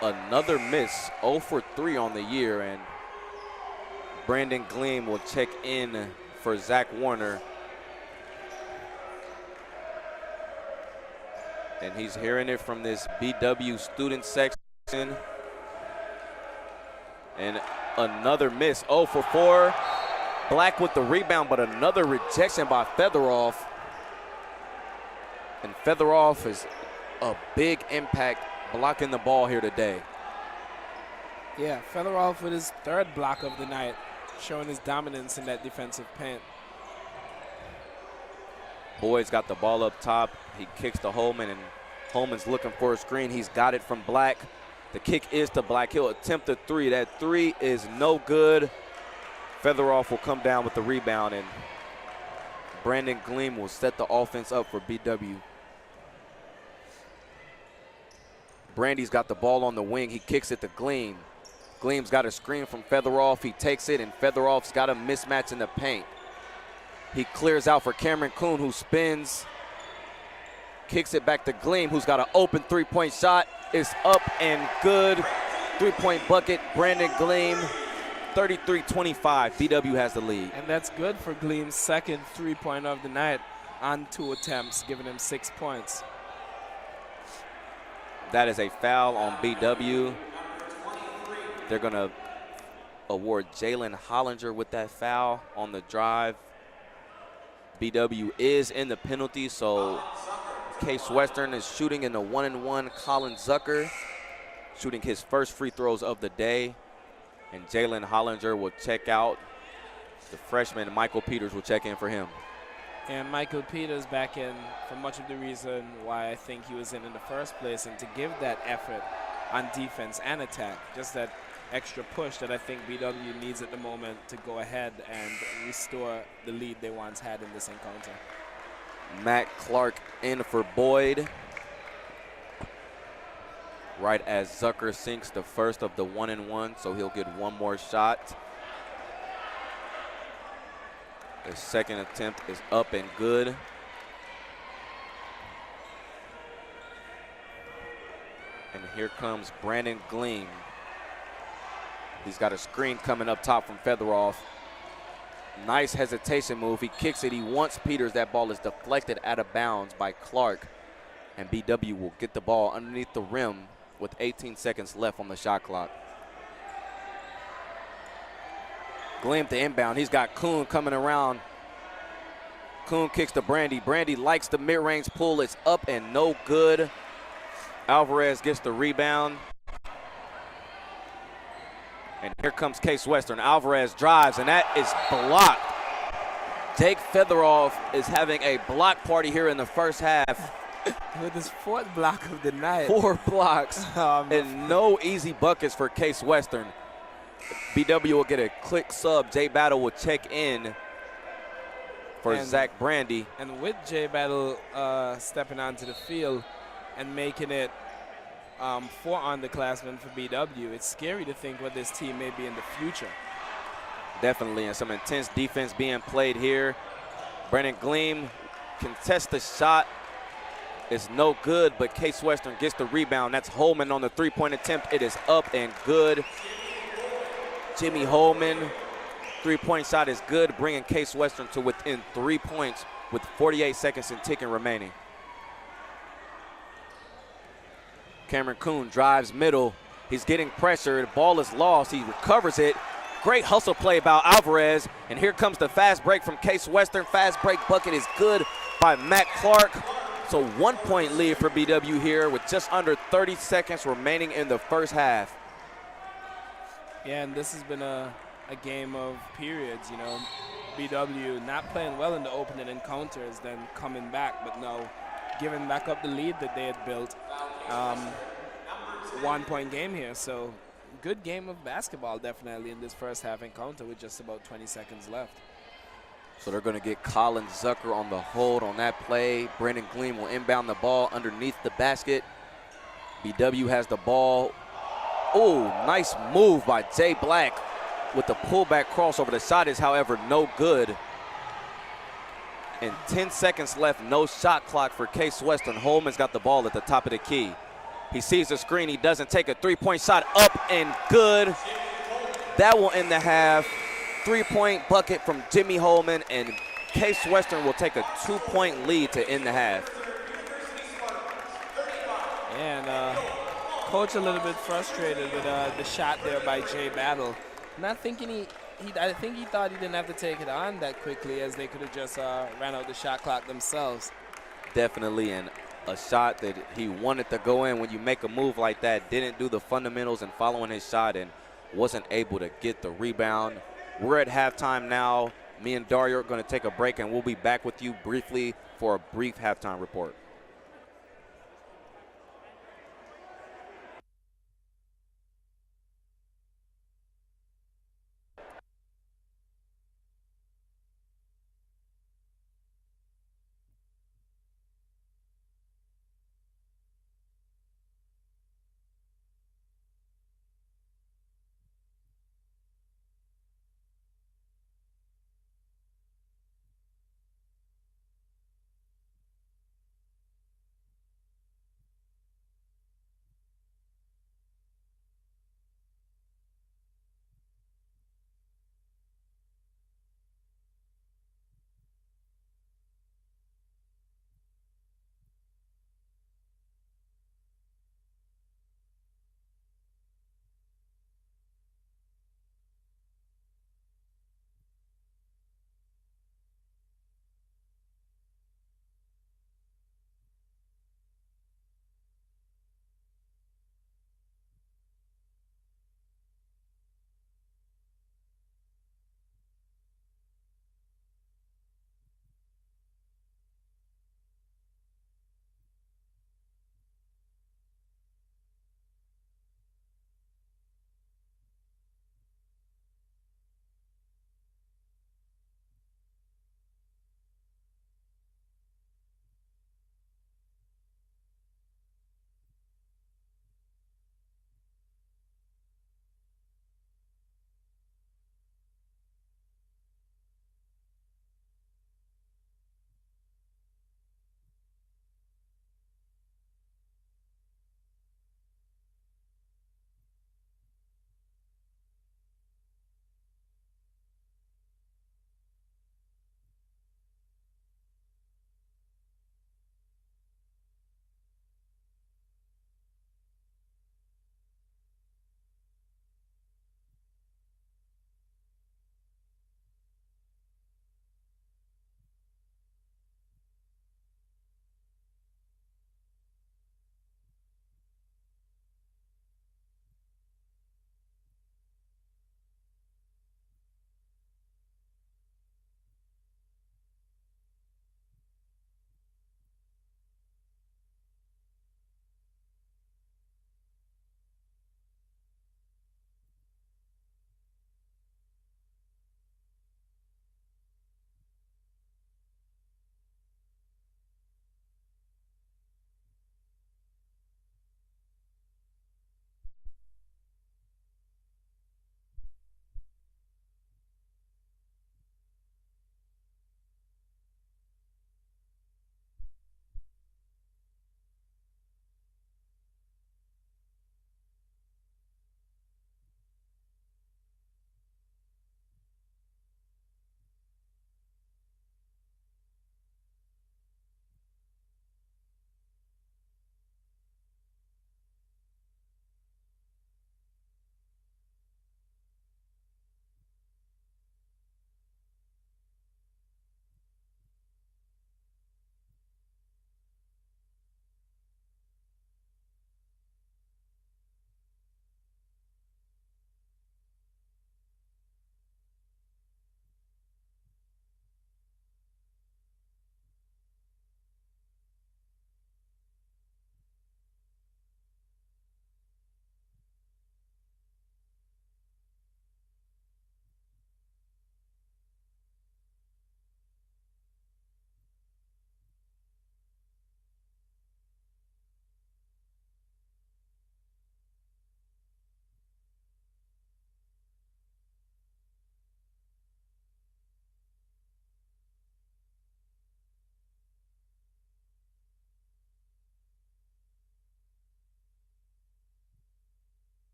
another miss, 0 for 3 on the year, and Brandon Gleam will check in for Zach Warner. And he's hearing it from this BW student section. And another miss, 0 for 4. Black with the rebound, but another rejection by Featheroff. And Featheroff is a big impact blocking the ball here today. Yeah, Featheroff with his 3rd block of the night, showing his dominance in that defensive paint. Boyd's got the ball up top. He kicks to Holman, and Holman's looking for a screen. He's got it from Black. The kick is to Black. He'll attempt a 3. That 3 is no good. Featheroff will come down with the rebound, and Brandon Gleam will set the offense up for BW. Brandy's got the ball on the wing. He kicks it to Gleam. Gleam's got a screen from Featheroff. He takes it, and Featheroff's got a mismatch in the paint. He clears out for Cameron Kuhn, who spins, kicks it back to Gleam, who's got an open 3-point shot. It's up and good. 3-point bucket, Brandon Gleam, 33-25. BW has the lead. And that's good for Gleam's 2nd 3-point of the night on 2 attempts, giving him 6 points. That is a foul on BW. They're going to award Jalen Hollinger with that foul on the drive. BW is in the penalty, so Case Western is shooting in the 1-and-1. Colin Zucker shooting his first free throws of the day. And Jalen Hollinger will check out. The freshman, Michael Peters, will check in for him. And Michael Peters back in for much of the reason why I think he was in the first place, and to give that effort on defense and attack, just that extra push that I think BW needs at the moment to go ahead and restore the lead they once had in this encounter. Matt Clark in for Boyd. Right as Zucker sinks the first of the 1-and-1, so he'll get one more shot. The second attempt is up and good. And here comes Brandon Gleam. He's got a screen coming up top from Featheroff. Nice hesitation move. He kicks it. He wants Peters. That ball is deflected out of bounds by Clark. And BW will get the ball underneath the rim with 18 seconds left on the shot clock. Gleam to inbound. He's got Kuhn coming around. Kuhn kicks to Brandy. Brandy likes the mid-range pull. It's up and no good. Alvarez gets the rebound. And here comes Case Western. Alvarez drives, and that is blocked. Jake Featheroff is having a block party here in the first half. With his 4th block of the night. 4 blocks and no easy buckets for Case Western. BW will get a quick sub. Jay Battle will check in for Zach Brandy. And with Jay Battle stepping onto the field and making it 4 underclassmen for BW, it's scary to think what this team may be in the future. Definitely, and some intense defense being played here. Brandon Gleam contests the shot. It's no good, but Case Western gets the rebound. That's Holman on the 3-point attempt. It is up and good. Jimmy Holman, 3-point shot is good, bringing Case Western to within 3 points with 48 seconds and ticking remaining. Cameron Kuhn drives middle. He's getting pressured. Ball is lost. He recovers it. Great hustle play by Alvarez. And here comes the fast break from Case Western. Fast break bucket is good by Matt Clark. So 1 point lead for BW here with just under 30 seconds remaining in the first half. Yeah, and this has been a game of periods, you know. BW not playing well in the opening encounters, then coming back, but now giving back up the lead that they had built. 1 point game here, so good game of basketball definitely in this first half encounter with just about 20 seconds left. So they're going to get Colin Zucker on the hold on that play. Brandon Gleam will inbound the ball underneath the basket. BW has the ball. Oh, nice move by Jay Black with the pullback crossover. The shot is, however, no good. And 10 seconds left, no shot clock for Case Western. Holman's got the ball at the top of the key. He sees the screen. He doesn't take a three-point shot. Up and good. That will end the half. 3-point bucket from Jimmy Holman, and Case Western will take a 2-point lead to end the half. And coach a little bit frustrated with the shot there by Jay Battle. Not thinking I think he thought he didn't have to take it on that quickly, as they could have just ran out the shot clock themselves. Definitely, and a shot that he wanted to go in. When you make a move like that, didn't do the fundamentals and following his shot and wasn't able to get the rebound. We're at halftime now. Me and Dario are going to take a break, and we'll be back with you briefly for a brief halftime report.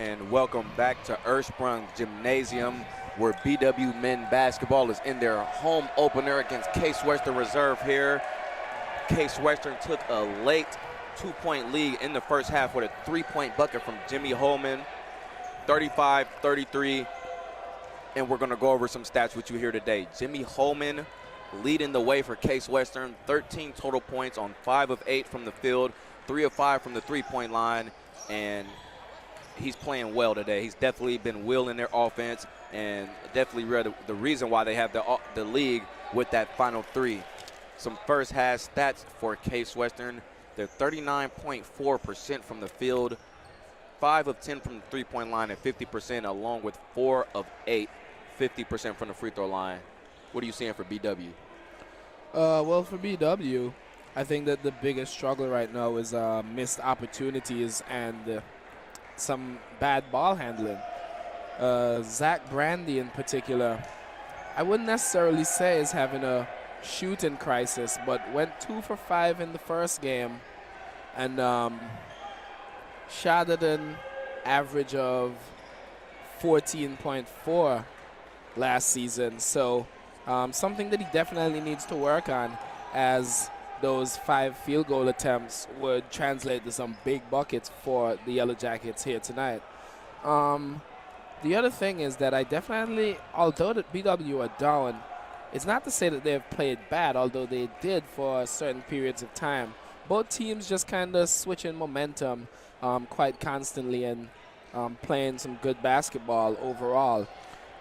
and welcome back to Ursprung Gymnasium, where BW men basketball is in their home opener against Case Western Reserve here. Case Western took a late 2-point lead in the first half with a 3-point bucket from Jimmy Holman, 35-33. And we're gonna go over some stats with you here today. Jimmy Holman leading the way for Case Western, 13 total points on 5 of 8 from the field, 3 of 5 from the 3-point line, and he's playing well today. He's definitely been wheeling their offense and definitely the reason why they have the league with that final 3. Some first half stats for Case Western. They're 39.4% from the field, 5 of 10 from the 3-point line, and 50%, along with 4 of 8, 50% from the free throw line. What are you seeing for BW? Well, for BW, I think that the biggest struggle right now is missed opportunities and some bad ball handling. Zach Brandy in particular, I wouldn't necessarily say is having a shooting crisis, but went 2 for 5 in the first game and shot at an average of 14.4 last season. So something that he definitely needs to work on, as those 5 field goal attempts would translate to some big buckets for the Yellow Jackets here tonight. The other thing is that I definitely, although the BW are down, it's not to say that they've played bad, although they did for certain periods of time. Both teams just kind of switching momentum quite constantly and playing some good basketball overall.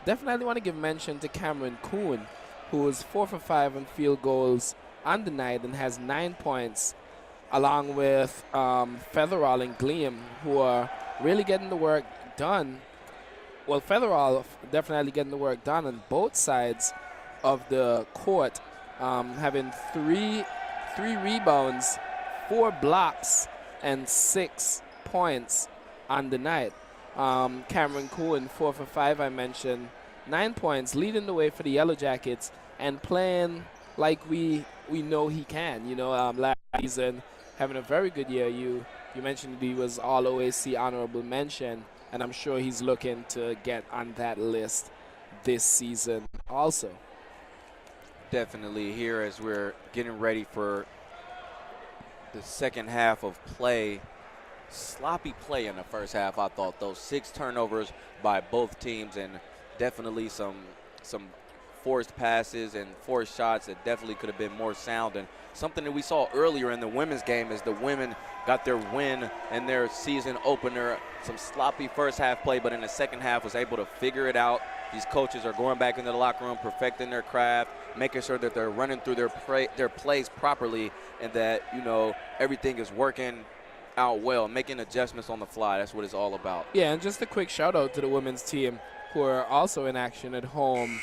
Definitely want to give mention to Cameron Kuhn, who is 4 for 5 on field goals on the night and has 9 points, along with Featherall and Gleam, who are really getting the work done. Well, Featherall definitely getting the work done on both sides of the court, having three rebounds, 4 blocks, and 6 points on the night. Cameron Cohen, 4 for 5, I mentioned, 9 points, leading the way for the Yellow Jackets and playing like we know he can. You know, last season having a very good year. You mentioned he was all OAC honorable mention, and I'm sure he's looking to get on that list this season also. Definitely here as we're getting ready for the second half of play. Sloppy play in the first half, I thought. Those 6 turnovers by both teams, and definitely some forced passes and forced shots that definitely could have been more sound. And something that we saw earlier in the women's game is the women got their win in their season opener. Some sloppy first half play, but in the second half was able to figure it out. These coaches are going back into the locker room, perfecting their craft, making sure that they're running through their plays properly, and that, you know, everything is working out well, making adjustments on the fly. That's what it's all about. Yeah, and just a quick shout out to the women's team, who are also in action at home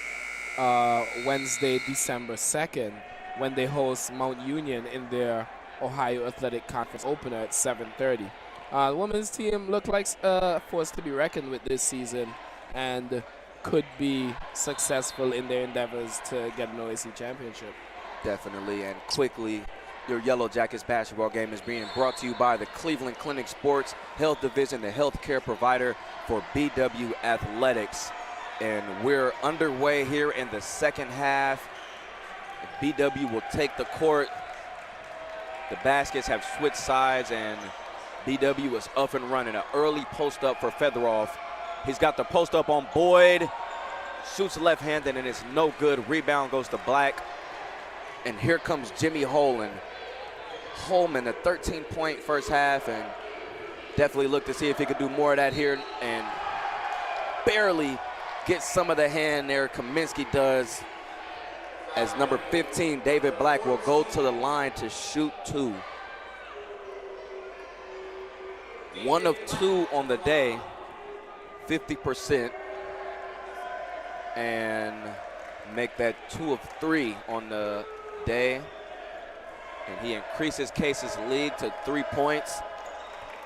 Wednesday, December 2nd, when they host Mount Union in their Ohio Athletic Conference opener at 7:30. The women's team look like a force to be reckoned with this season, and could be successful in their endeavors to get an OAC championship. Definitely. And quickly, your Yellow Jackets basketball game is being brought to you by the Cleveland Clinic Sports Health Division, the healthcare provider for BW Athletics. And we're underway here in the second half. BW will take the court. The baskets have switched sides, and BW is up and running. An early post up for Featheroff. He's got the post up on Boyd. Shoots left-handed, and it's no good. Rebound goes to Black. And here comes Jimmy Holman, a 13-point first half, and definitely look to see if he could do more of that here, and barely get some of the hand there. Kaminsky does, as number 15, David Black, will go to the line to shoot 2. 1 of 2 on the day, 50%, and make that 2 of 3 on the day. And he increases Case's lead to 3 points,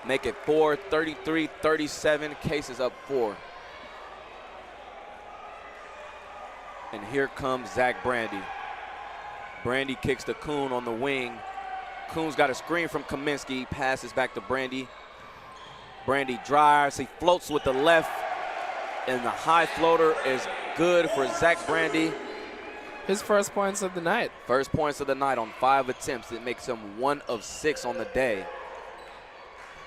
make it 4, 33-37, Case's up 4. And here comes Zach Brandy. Brandy kicks to Kuhn on the wing. Kuhn's got a screen from Kaminsky, passes back to Brandy. Brandy drives. He floats with the left, and the high floater is good for Zach Brandy. His first points of the night. First points of the night on 5 attempts. It makes him 1 of 6 on the day.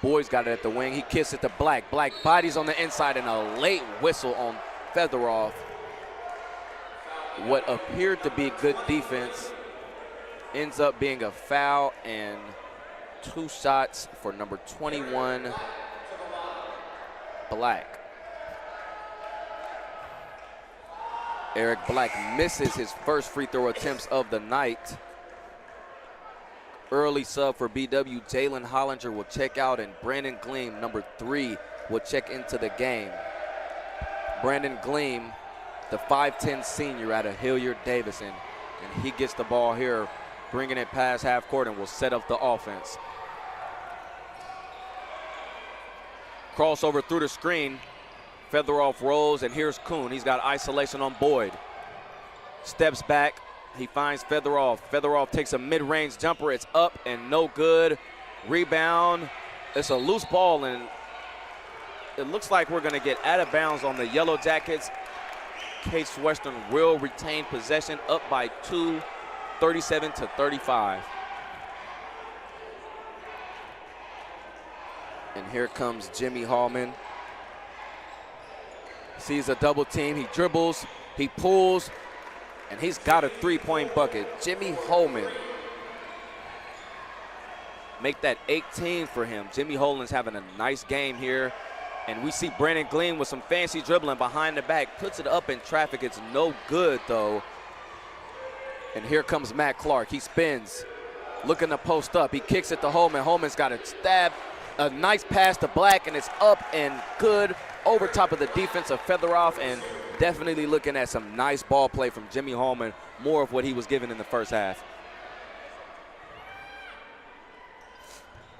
Boyd's got it at the wing. He kicks it to Black. Black bodies on the inside and a late whistle on Featheroff. What appeared to be good defense ends up being a foul and 2 shots for number 21, Black. Eric Black misses his first free throw attempts of the night. Early sub for BW, Jalen Hollinger will check out, and Brandon Gleam, number 3, will check into the game. Brandon Gleam, the 5'10 senior out of Hilliard-Davidson, and he gets the ball here, bringing it past half court, and will set up the offense. Crossover through the screen. Featheroff rolls, and here's Kuhn. He's got isolation on Boyd. Steps back. He finds Featheroff. Featheroff takes a mid-range jumper. It's up and no good. Rebound. It's a loose ball, and it looks like we're going to get out of bounds on the Yellow Jackets. Case Western will retain possession, up by 2, 37-35. And here comes Jimmy Hallman. Sees a double team, he dribbles, he pulls, and he's got a 3-point bucket. Jimmy Holman. Make that 18 for him. Jimmy Holman's having a nice game here. And we see Brandon Gleam with some fancy dribbling behind the back. Puts it up in traffic. It's no good, though. And here comes Matt Clark. He spins, looking to post up. He kicks it to Holman. Holman's got a stab. A nice pass to Black, and it's up and good over top of the defense of Featheroff, and definitely looking at some nice ball play from Jimmy Holman, more of what he was given in the first half.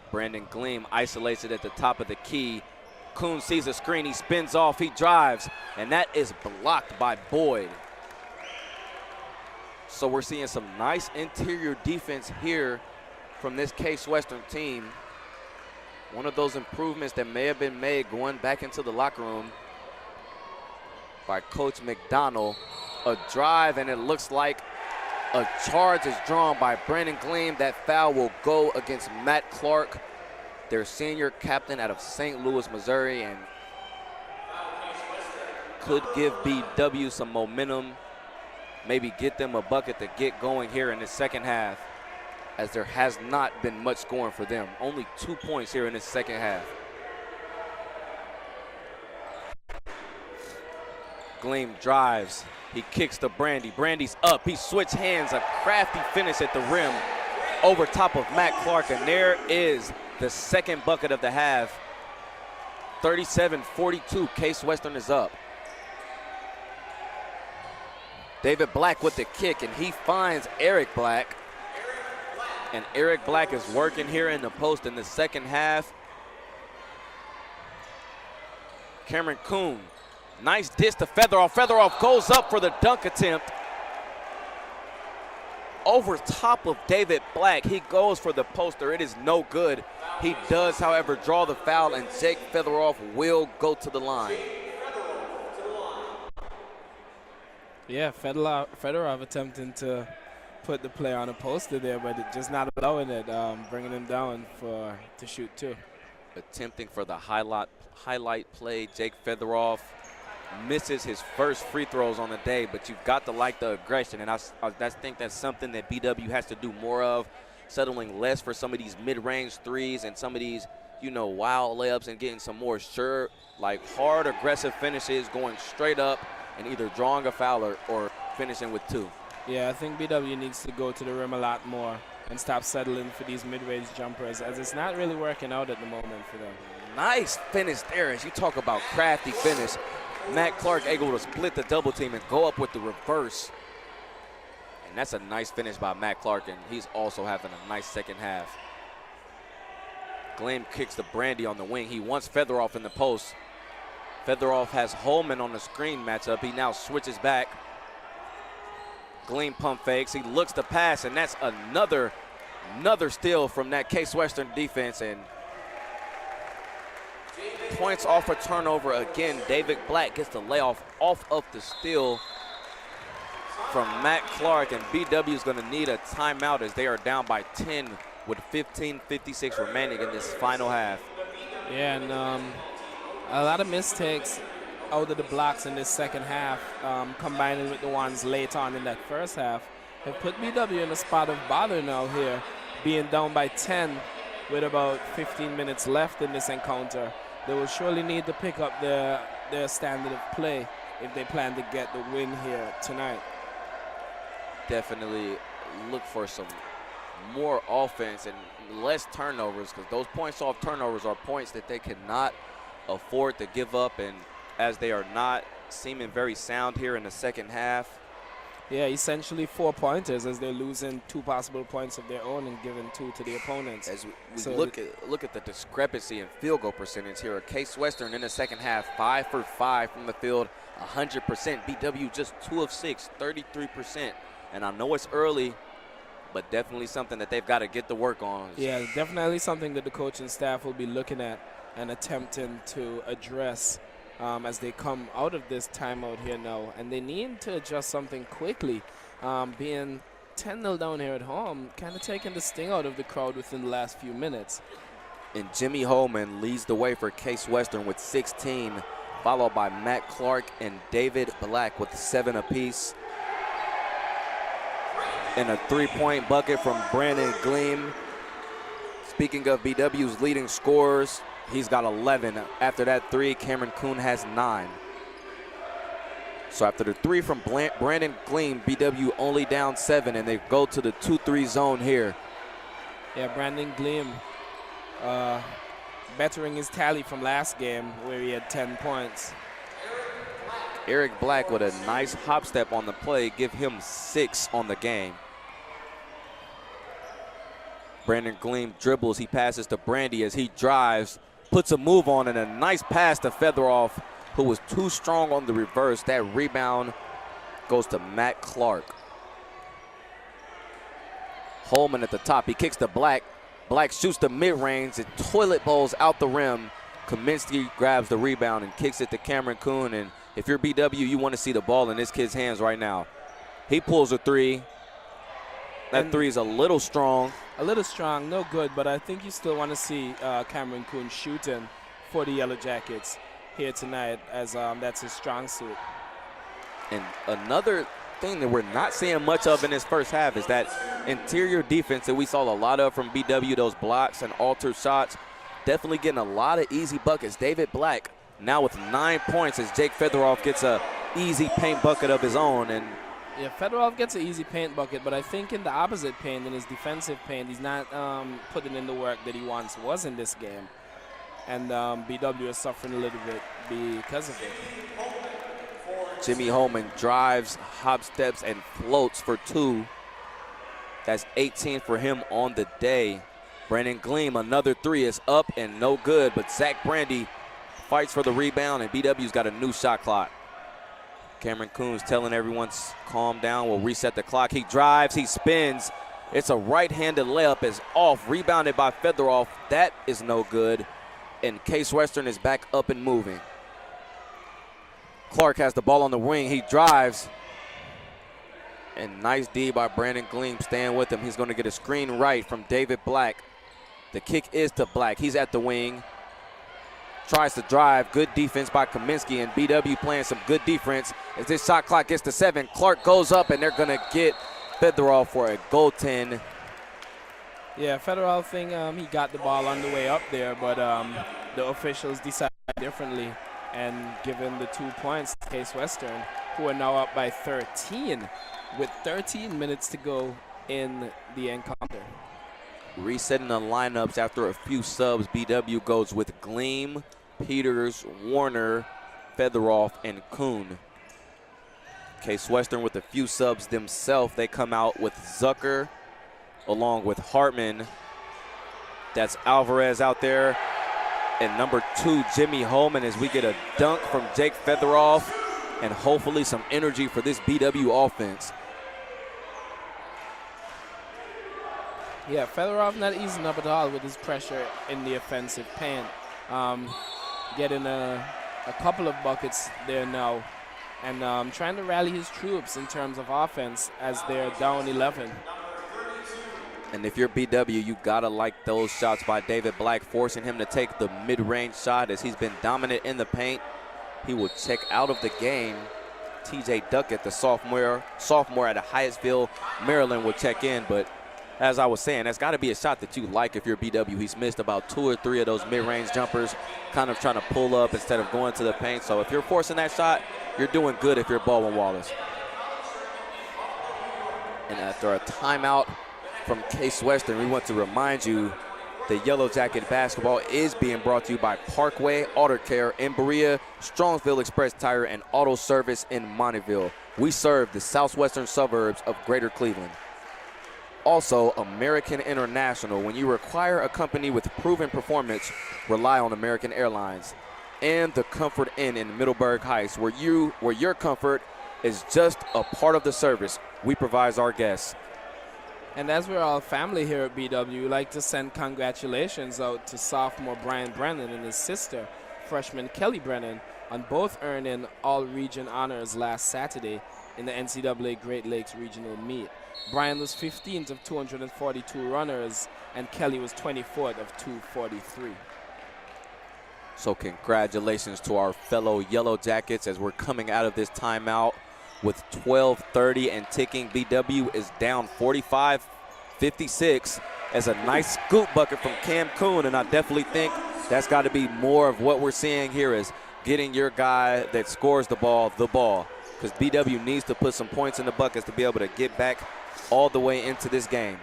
Brandon Gleam isolates it at the top of the key. Kuhn sees a screen, he spins off, he drives, and that is blocked by Boyd. So we're seeing some nice interior defense here from this Case Western team. One of those improvements that may have been made going back into the locker room by Coach McDonald. A drive, and it looks like a charge is drawn by Brandon Gleam. That foul will go against Matt Clark, their senior captain out of St. Louis, Missouri, and could give BW some momentum, maybe get them a bucket to get going here in the second half, as there has not been much scoring for them. Only 2 points here in the second half. Gleam drives. He kicks to Brandy. Brandy's up. He switched hands. A crafty finish at the rim over top of Matt Clark. And there is the second bucket of the half. 37-42. Case Western is up. David Black with the kick, and he finds Eric Black. And Eric Black is working here in the post in the second half. Cameron Kuhn, nice dish to Featheroff. Featheroff goes up for the dunk attempt. Over top of David Black, he goes for the poster. It is no good. He does, however, draw the foul, and Jake Featheroff will go to the line. Yeah, Featheroff attempting to put the play on a poster there, but just not allowing it, bringing him down to shoot two. Attempting for the highlight play. Jake Featheroff misses his first free throws on the day, but you've got to like the aggression, and I think that's something that BW has to do more of, settling less for some of these mid-range threes and some of these, wild layups, and getting some more sure, hard, aggressive finishes, going straight up and either drawing a foul or finishing with two. Yeah, I think BW needs to go to the rim a lot more and stop settling for these mid-range jumpers, as it's not really working out at the moment for them. Nice finish there. As you talk about crafty finish, Matt Clark able to split the double team and go up with the reverse. And that's a nice finish by Matt Clark, and he's also having a nice second half. Gleam kicks to Brandy on the wing. He wants Featheroff in the post. Featheroff has Holman on the screen matchup. He now switches back. Gleam pump fakes. He looks to pass, and that's another steal from that Case Western defense. And points off a turnover again. David Black gets the layoff off of the steal from Matt Clark, and BW is going to need a timeout as they are down by 10 with 15:56 remaining in this final half. Yeah, and a lot of mistakes out of the blocks in this second half, combining with the ones late on in that first half, have put BW in a spot of bother now here, being down by 10 with about 15 minutes left in this encounter. They will surely need to pick up their standard of play if they plan to get the win here tonight. Definitely look for some more offense and less turnovers, because those points off turnovers are points that they cannot afford to give up, and as they are not seeming very sound here in the second half. Yeah, essentially 4 pointers as they're losing 2 possible points of their own and giving 2 to the opponents. As we look at the discrepancy in field goal percentage here. Case Western in the second half, 5 for 5 from the field, 100%. BW just 2 of 6, 33%. And I know it's early, but definitely something that they've got to get to work on. Yeah, definitely something that the coaching staff will be looking at and attempting to address as they come out of this timeout here now. And they need to adjust something quickly. Being 10-0 down here at home, kind of taking the sting out of the crowd within the last few minutes. And Jimmy Holman leads the way for Case Western with 16, followed by Matt Clark and David Black with 7 apiece. And a 3-point bucket from Brandon Gleam. Speaking of BW's leading scorers, he's got 11. After that 3, Cameron Kuhn has 9. So after the 3 from Brandon Gleam, BW only down 7, and they go to the 2-3 zone here. Yeah, Brandon Gleam bettering his tally from last game where he had 10 points. Eric Black with a nice hop step on the play, give him 6 on the game. Brandon Gleam dribbles, he passes to Brandy as he drives, puts a move on, and a nice pass to Featheroff, who was too strong on the reverse. That rebound goes to Matt Clark. Holman at the top, he kicks to Black. Black shoots the mid-range, it toilet bowls out the rim. Kaminsky grabs the rebound and kicks it to Cameron Kuhn, and if you're BW, you want to see the ball in this kid's hands right now. He pulls a 3. That 3 is a little strong. A little strong, no good, but I think you still want to see Cameron Kuhn shooting for the Yellow Jackets here tonight, as that's his strong suit. And another thing that we're not seeing much of in this first half is that interior defense that we saw a lot of from BW, those blocks and altered shots, definitely getting a lot of easy buckets. David Black now with 9 points as Jake Featheroff gets a easy paint bucket of his own. And yeah, Featheroff gets an easy paint bucket, but I think in the opposite paint, in his defensive paint, he's not putting in the work that he once was in this game. And BW is suffering a little bit because of it. Jimmy Holman drives, hop steps, and floats for 2. That's 18 for him on the day. Brandon Gleam, another 3 is up and no good, but Zach Brandy fights for the rebound, and BW's got a new shot clock. Cameron Kuhn's telling everyone, calm down, we'll reset the clock. He drives, he spins. It's a right-handed layup, is off, rebounded by Featheroff. That is no good, and Case Western is back up and moving. Clark has the ball on the wing, he drives. And nice D by Brandon Gleam, staying with him. He's gonna get a screen right from David Black. The kick is to Black, he's at the wing. Tries to drive, good defense by Kaminsky, and BW playing some good defense. As this shot clock gets to 7, Clark goes up, and they're gonna get Featheroff for a goaltend. Yeah, Featheroff thing, he got the ball on the way up there, but the officials decided differently and given the 2 points to Case Western, who are now up by 13 with 13 minutes to go in the encounter. Resetting the lineups after a few subs, BW goes with Gleam, Peters, Warner, Featheroff, and Kuhn. Case Western with a few subs themselves. They come out with Zucker along with Hartman. That's Alvarez out there. And number 2, Jimmy Holman, as we get a dunk from Jake Featheroff and hopefully some energy for this BW offense. Yeah, Featheroff not easing up at all with his pressure in the offensive paint. getting a couple of buckets there now, and trying to rally his troops in terms of offense as they're down 11. And if you're BW, you gotta like those shots by David Black, forcing him to take the mid-range shot as he's been dominant in the paint. He will check out of the game. TJ Duckett, the sophomore out of Hyattsville, Maryland, will check in. But as I was saying, that's got to be a shot that you like if you're BW. He's missed about 2 or 3 of those mid-range jumpers, kind of trying to pull up instead of going to the paint. So if you're forcing that shot, you're doing good if you're Baldwin Wallace. And after a timeout from Case Western, we want to remind you the Yellow Jacket basketball is being brought to you by Parkway Auto Care in Berea, Strongsville Express Tire, and Auto Service in Montevideo. We serve the southwestern suburbs of Greater Cleveland. Also, American International. When you require a company with proven performance, rely on American Airlines. And the Comfort Inn in Middleburg Heights, where your comfort is just a part of the service we provide our guests. And as we're all family here at BW, we'd like to send congratulations out to sophomore Brian Brennan and his sister, freshman Kelly Brennan, on both earning all-region honors last Saturday in the NCAA Great Lakes Regional Meet. Brian was 15th of 242 runners, and Kelly was 24th of 243. So congratulations to our fellow Yellow Jackets as we're coming out of this timeout with 12:30 and ticking. BW is down 45-56 as a nice scoop bucket from Cam Kuhn, and I definitely think that's got to be more of what we're seeing here is getting your guy that scores the ball, because BW needs to put some points in the buckets to be able to get back all the way into this game.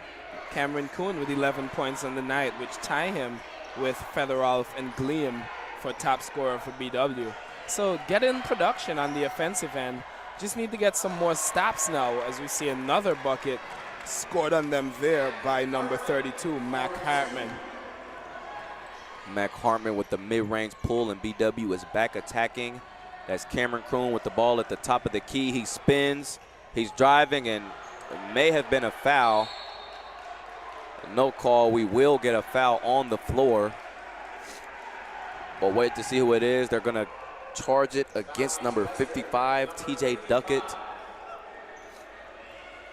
Cameron Kuhn with 11 points on the night, which tie him with Featherolf and Gleam for top scorer for BW. So getting production on the offensive end. Just need to get some more stops now as we see another bucket scored on them there by number 32, Mac Hartman. Mac Hartman with the mid-range pull, and BW is back attacking. That's Cameron Kuhn with the ball at the top of the key. He spins, he's driving, and it may have been a foul. No call. We will get a foul on the floor. But wait to see who it is. They're going to charge it against number 55, TJ Duckett.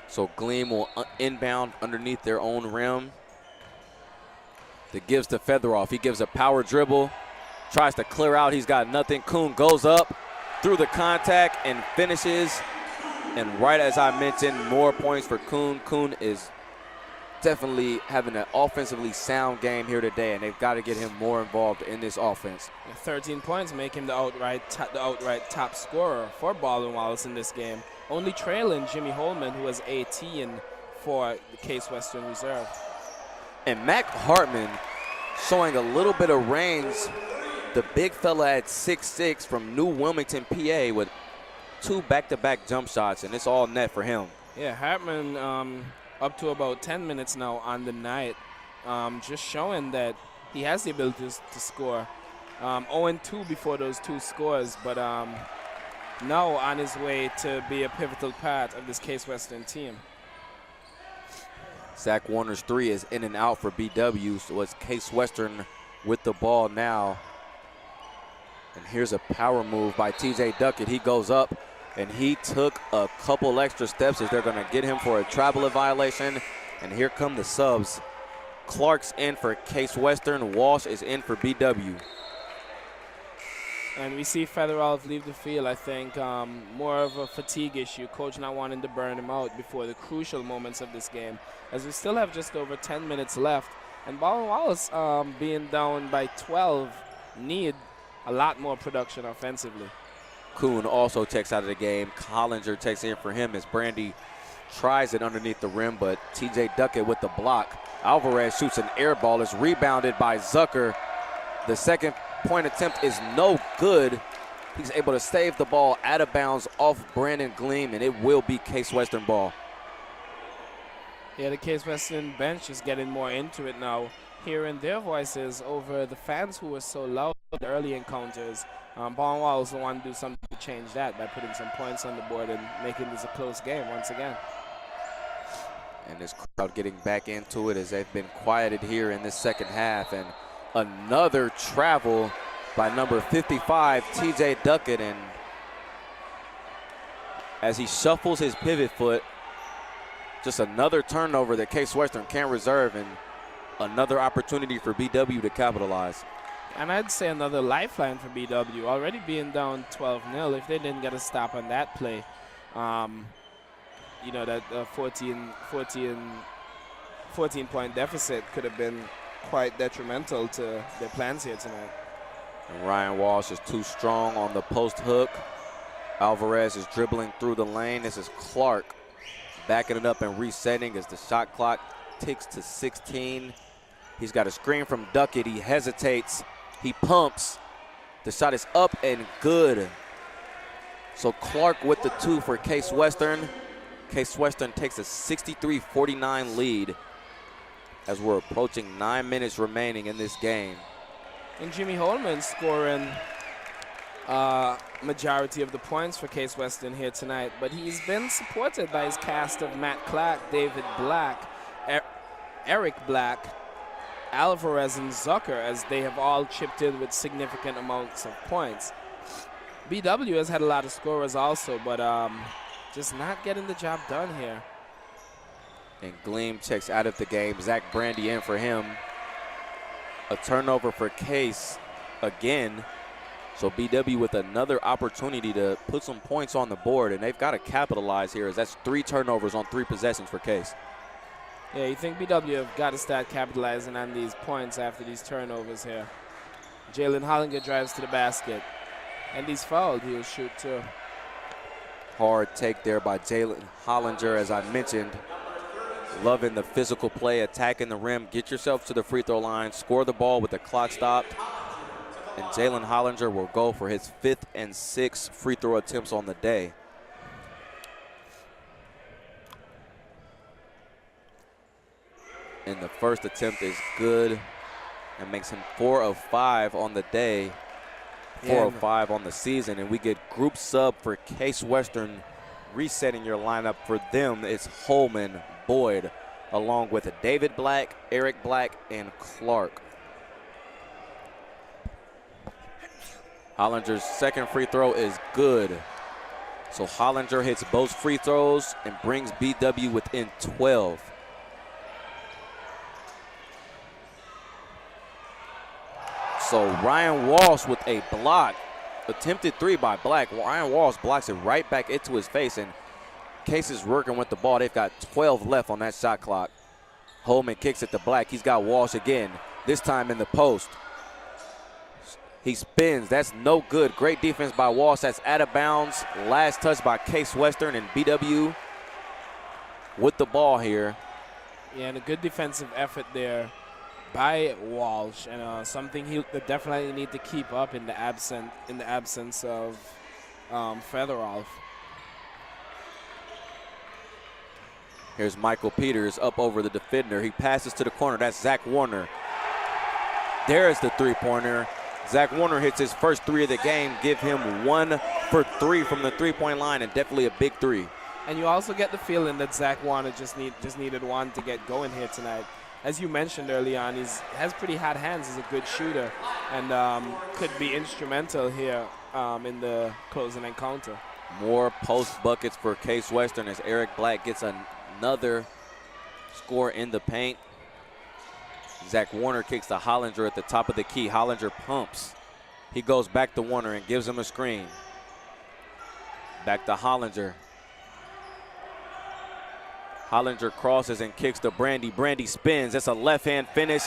So Gleam will inbound underneath their own rim. That gives to Featherolf. He gives a power dribble, tries to clear out. He's got nothing. Kuhn goes up through the contact and finishes. And right as I mentioned, more points for Kuhn. Kuhn is definitely having an offensively sound game here today, and they've got to get him more involved in this offense. 13 points make him the outright top scorer for Baldwin Wallace in this game, only trailing Jimmy Holman, who has 18 for the Case Western Reserve. And Mac Hartman showing a little bit of range. The big fella at 6'6" from New Wilmington, PA, with 2 back-to-back jump shots, and it's all net for him. Yeah, Hartman up to about 10 minutes now on the night, just showing that he has the ability to score. 0-2 before those 2 scores, but now on his way to be a pivotal part of this Case Western team. Zach Warner's 3 is in and out for BW, so it's Case Western with the ball now. And here's a power move by TJ Duckett. He goes up, and he took a couple extra steps as they're going to get him for a traveler violation. And here come the subs. Clark's in for Case Western. Walsh is in for BW. And we see Featherolf leave the field, I think, more of a fatigue issue. Coach not wanting to burn him out before the crucial moments of this game, as we still have just over 10 minutes left. And Baldwin Wallace, being down by 12, need a lot more production offensively. Kuhn also checks out of the game. Collinger checks in for him as Brandy tries it underneath the rim, but TJ Duckett with the block. Alvarez shoots an air ball. It's rebounded by Zucker. The second point attempt is no good. He's able to save the ball out of bounds off Brandon Gleam, and it will be Case Western ball. Yeah, the Case Western bench is getting more into it now, hearing their voices over the fans who were so loud in the early encounters. Baldwin Wallace will want to do something to change that by putting some points on the board and making this a close game once again. And this crowd getting back into it as they've been quieted here in this second half. And another travel by number 55, TJ Duckett. And as he shuffles his pivot foot, just another turnover that Case Western can't reserve, and another opportunity for BW to capitalize. And I'd say another lifeline for BW, already being down 12-0. If they didn't get a stop on that play, you know, that 14-point deficit could have been quite detrimental to their plans here tonight. And Ryan Walsh is too strong on the post hook. Alvarez is dribbling through the lane. This is Clark backing it up and resetting as the shot clock ticks to 16. He's got a screen from Duckett. He hesitates. He pumps. The shot is up and good. So Clark with the 2 for Case Western. Case Western takes a 63-49 lead as we're approaching 9 minutes remaining in this game. And Jimmy Holman scoring majority of the points for Case Western here tonight, but he's been supported by his cast of Matt Clack, David Black, Eric Black, Alvarez, and Zucker, as they have all chipped in with significant amounts of points. BW has had a lot of scorers also, but just not getting the job done here. And Gleam checks out of the game. Zach Brandy in for him. A turnover for Case again. So BW with another opportunity to put some points on the board, and they've got to capitalize here, as that's 3 turnovers on 3 possessions for Case. Yeah, you think BW have got to start capitalizing on these points after these turnovers here. Jalen Hollinger drives to the basket, and he's fouled. He'll shoot too. Hard take there by Jalen Hollinger, as I mentioned. Loving the physical play, attacking the rim. Get yourself to the free throw line, score the ball with the clock stopped. And Jalen Hollinger will go for his 5th and 6th free throw attempts on the day. And the first attempt is good and makes him 4 of 5 on the day, 4 of 5 on the season. And we get group sub for Case Western. Resetting your lineup for them, it's Holman, Boyd, along with David Black, Eric Black, and Clark. Hollinger's second free throw is good. So Hollinger hits both free throws and brings BW within 12. So Ryan Walsh with a block. Attempted 3 by Black. Ryan Walsh blocks it right back into his face, and Case is working with the ball. They've got 12 left on that shot clock. Holman kicks it to Black. He's got Walsh again, this time in the post. He spins. That's no good. Great defense by Walsh. That's out of bounds. Last touch by Case Western, and BW with the ball here. Yeah, and a good defensive effort there by Walsh, and something he'll definitely need to keep up in the absence of Fedorov. Here's Michael Peters up over the defender. He passes to the corner. That's Zach Warner. There's the three-pointer. Zach Warner hits his first 3 of the game. Give him 1 for 3 from the three-point line, and definitely a big 3. And you also get the feeling that Zach Warner just needed 1 to get going here tonight. As you mentioned early on, he has pretty hot hands. He's a good shooter, and could be instrumental here in the closing encounter. More post buckets for Case Western as Eric Black gets another score in the paint. Zach Warner kicks to Hollinger at the top of the key. Hollinger pumps. He goes back to Warner and gives him a screen. Back to Hollinger. Hollinger crosses and kicks to Brandy. Brandy spins. That's a left-hand finish.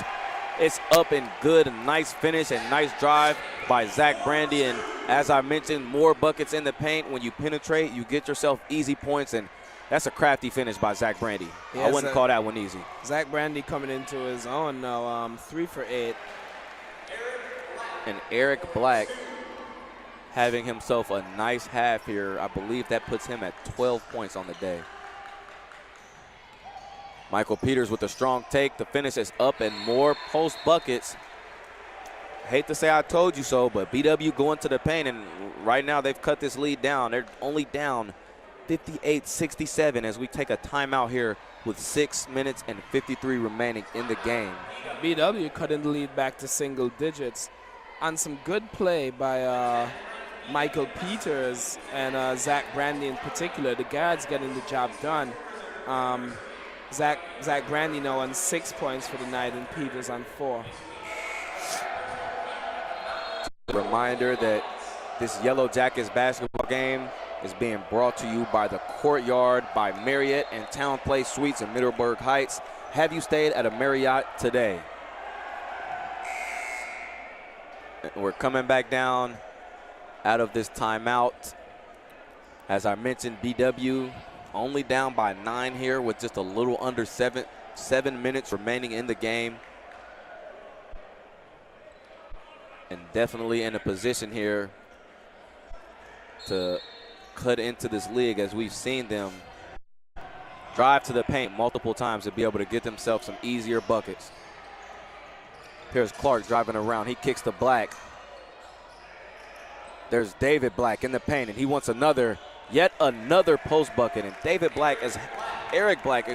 It's up and good. Nice finish and nice drive by Zach Brandy. And as I mentioned, more buckets in the paint. When you penetrate, you get yourself easy points, and that's a crafty finish by Zach Brandy. Yeah, I wouldn't call that one easy. Zach Brandy coming into his own now, 3 for 8. And Eric Black having himself a nice half here. I believe that puts him at 12 points on the day. Michael Peters with a strong take. The finish is up and more post buckets. Hate to say I told you so, but BW going to the paint, and right now they've cut this lead down. They're only down 58-67 as we take a timeout here with 6 minutes and 53 remaining in the game. BW cutting the lead back to single digits. on some good play by Michael Peters and Zach Brandy in particular. The guards getting the job done. Zach Brandy now on 6 points for the night and Peters on 4. Reminder that this Yellow Jackets basketball game is being brought to you by the Courtyard by Marriott and Town Place Suites in Middleburg Heights. Have you stayed at a Marriott today? We're coming back down out of this timeout. As I mentioned, BW only down by 9 here with just a little under 7 minutes remaining in the game. And definitely in a position here to cut into this league, as we've seen them drive to the paint multiple times to be able to get themselves some easier buckets. Here's Clark driving around. He kicks to Black. There's David Black in the paint, and he wants yet another post bucket. And Eric Black,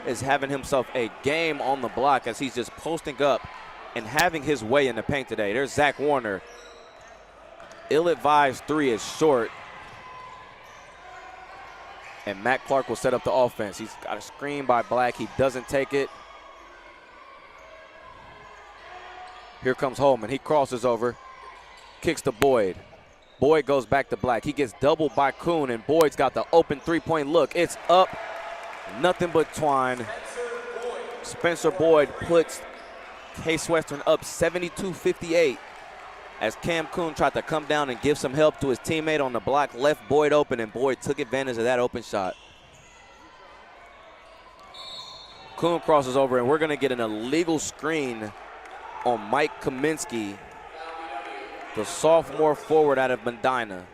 is having himself a game on the block as he's just posting up and having his way in the paint today. There's Zach Warner. Ill-advised 3 is short. And Matt Clark will set up the offense. He's got a screen by Black. He doesn't take it. Here comes Holman. He crosses over, kicks to Boyd. Boyd goes back to Black. He gets doubled by Kuhn, and Boyd's got the open three-point look. It's up. Nothing but twine. Spencer Boyd puts Case Western up 72-58 as Cam Kuhn tried to come down and give some help to his teammate on the block, left Boyd open, and Boyd took advantage of that open shot. Kuhn crosses over, and we're going to get an illegal screen on Mike Kaminsky, the sophomore forward out of Medina.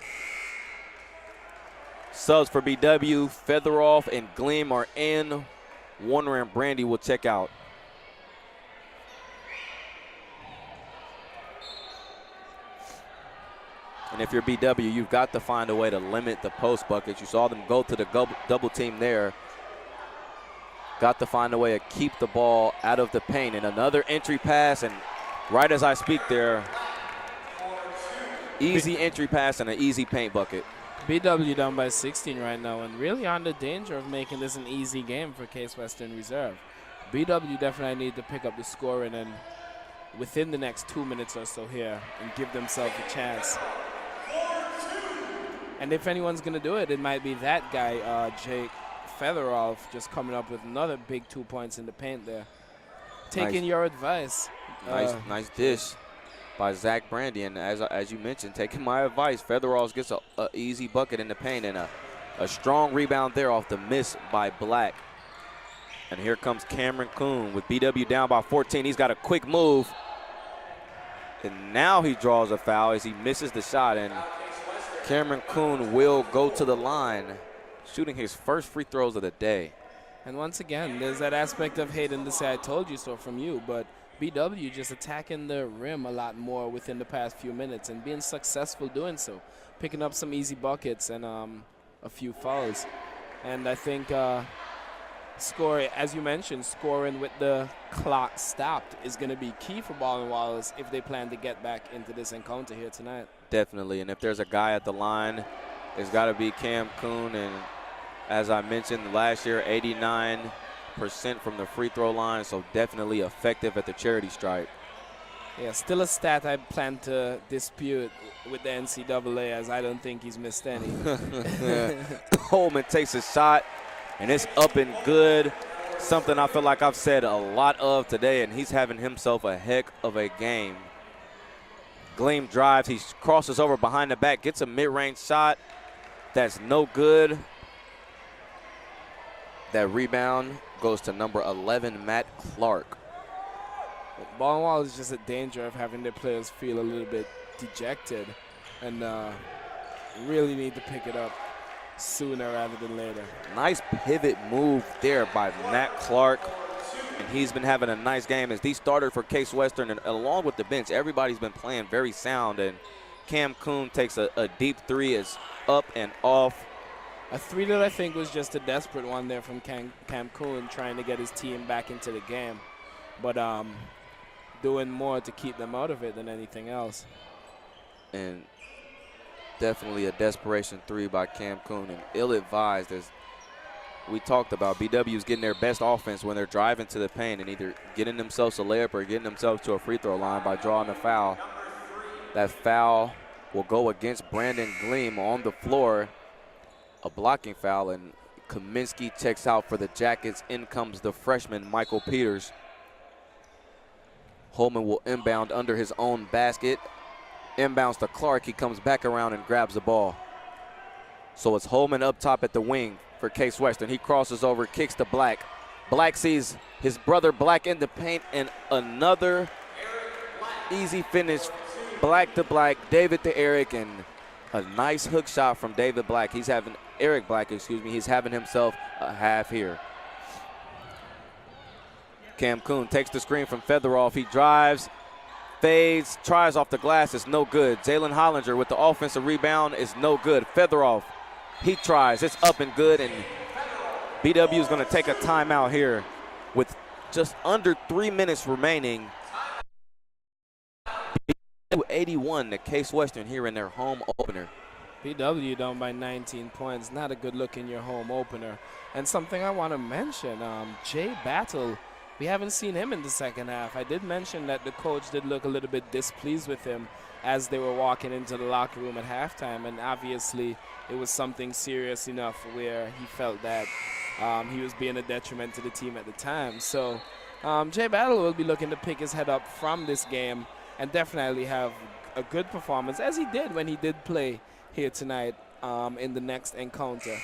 Subs for BW, Featheroff and Gleam are in. Warner and Brandy will check out. And if you're BW, you've got to find a way to limit the post buckets. You saw them go to the double team there. Got to find a way to keep the ball out of the paint. And another entry pass, and right as I speak there, easy entry pass and an easy paint bucket. BW down by 16 right now and really under danger of making this an easy game for Case Western Reserve. BW definitely need to pick up the scoring and within the next 2 minutes or so here and give themselves a chance. And if anyone's going to do it, it might be that guy, Jake Featheroff, just coming up with another big 2 points in the paint there. Taking your advice. Nice dish by Zach Brandy. And as you mentioned, taking my advice, Featheroff gets an easy bucket in the paint and a strong rebound there off the miss by Black. And here comes Cameron Kuhn with BW down by 14. He's got a quick move. And now he draws a foul as he misses the shot. And Cameron Kuhn will go to the line, shooting his first free throws of the day. And once again, there's that aspect of Hayden to say I told you so from you, but BW just attacking the rim a lot more within the past few minutes and being successful doing so, picking up some easy buckets and a few fouls. And I think scoring, as you mentioned, scoring with the clock stopped is going to be key for Baldwin Wallace if they plan to get back into this encounter here tonight. Definitely, and if there's a guy at the line, it's got to be Cam Kuhn. And as I mentioned, last year, 89% from the free throw line, so definitely effective at the charity stripe. Yeah, still a stat I plan to dispute with the NCAA, as I don't think he's missed any. Holman takes a shot, and it's up and good. Something I feel like I've said a lot of today, and he's having himself a heck of a game. Gleam drives, he crosses over behind the back, gets a mid-range shot. That's no good. That rebound goes to number 11, Matt Clark. Baldwin Wallace is just a danger of having their players feel a little bit dejected and really need to pick it up sooner rather than later. Nice pivot move there by Matt Clark. And he's been having a nice game as the starter for Case Western, and along with the bench, everybody's been playing very sound. And Cam Kuhn takes a deep three, is up and off. A three that I think was just a desperate one there from Cam Kuhn, trying to get his team back into the game. But doing more to keep them out of it than anything else. And definitely a desperation three by Cam Coon, and ill-advised, as we talked about. BW's getting their best offense when they're driving to the paint and either getting themselves a layup or getting themselves to a free throw line by drawing a foul. That foul will go against Brandon Gleam on the floor, a blocking foul, and Kaminsky checks out for the Jackets. In comes the freshman, Michael Peters. Holman will inbound under his own basket. Inbounds to Clark. He comes back around and grabs the ball. So it's Holman up top at the wing for Case Western. He crosses over, kicks to Black. Black sees his brother Black in the paint, and another easy finish. Black to Black, David to Eric, and a nice hook shot from David Black. Eric Black, excuse me. He's having himself a half here. Cam Coon takes the screen from Featheroff. He drives, fades, tries off the glass. It's no good. Jalen Hollinger with the offensive rebound is no good. Featheroff, he tries. It's up and good, and BW is going to take a timeout here with just under 3 minutes remaining. 81 to Case Western here in their home opener. BW down by 19 points. Not a good look in your home opener. And something I want to mention, Jay Battle, we haven't seen him in the second half. I did mention that the coach did look a little bit displeased with him as they were walking into the locker room at halftime, and obviously it was something serious enough where he felt that he was being a detriment to the team at the time. So Jay Battle will be looking to pick his head up from this game and definitely have a good performance, as he did when he did play here tonight in the next encounter.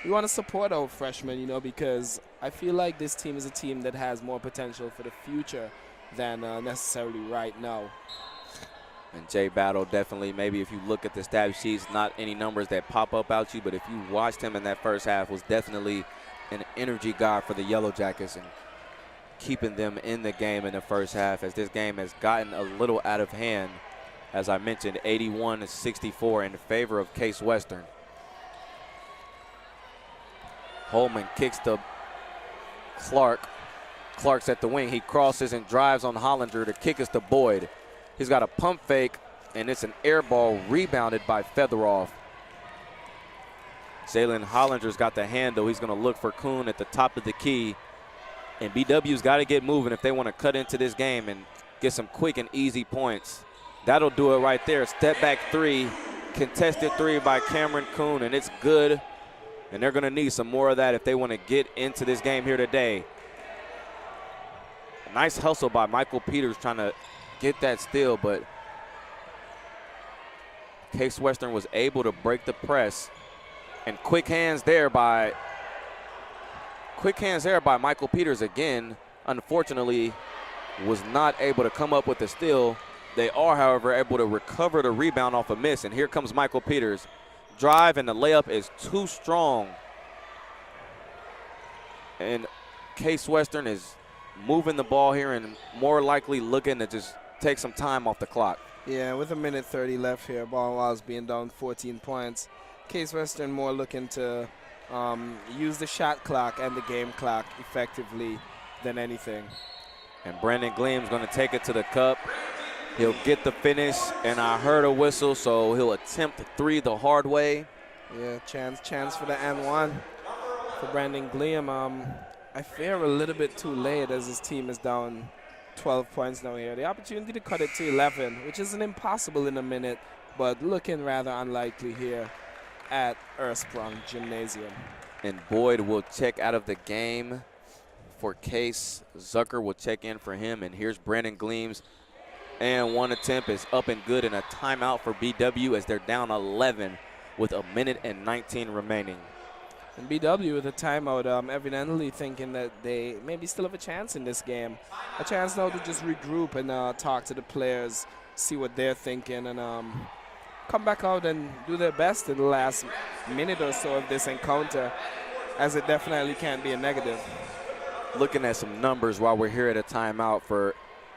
We want to support our freshmen, because I feel like this team is a team that has more potential for the future than necessarily right now. And Jay Battle definitely, maybe if you look at the stat sheets, not any numbers that pop up at you, but if you watched him in that first half, was definitely an energy guy for the Yellow Jackets and keeping them in the game in the first half, as this game has gotten a little out of hand. As I mentioned, 81-64 in favor of Case Western. Holman kicks to Clark. Clark's at the wing. He crosses and drives on Hollinger. The kick is to Boyd. He's got a pump fake, and it's an air ball rebounded by Featheroff. Jalen Hollinger's got the handle. He's going to look for Kuhn at the top of the key. And BW's got to get moving if they want to cut into this game and get some quick and easy points. That'll do it right there. Step back three, contested three by Cameron Kuhn, and it's good. And they're going to need some more of that if they want to get into this game here today. A nice hustle by Michael Peters trying to get that steal, but Case Western was able to break the press. And quick hands there by Michael Peters again. Unfortunately, was not able to come up with the steal. They are, however, able to recover the rebound off a miss. And here comes Michael Peters. Drive, and the layup is too strong. And Case Western is moving the ball here and more likely looking to just take some time off the clock. Yeah, with 1:30 left here, Baldwin Wallace being down 14 points. Case Western more looking to use the shot clock and the game clock effectively than anything. And Brandon Gleam's going to take it to the cup. He'll get the finish, and I heard a whistle, so he'll attempt three the hard way. Yeah, chance for the and-one for Brandon Gleam. I fear a little bit too late as his team is down 12 points now here. The opportunity to cut it to 11, which isn't impossible in a minute, but looking rather unlikely here at Ursprung Gymnasium. And Boyd will check out of the game for Case. Zucker will check in for him, and here's Brandon Gleam's and one attempt is up and good, and a timeout for BW as they're down 11 with 1:19 remaining. And BW with a timeout, evidently thinking that they maybe still have a chance in this game. A chance now to just regroup and talk to the players, see what they're thinking, and come back out and do their best in the last minute or so of this encounter, as it definitely can't be a negative. Looking at some numbers while we're here at a timeout for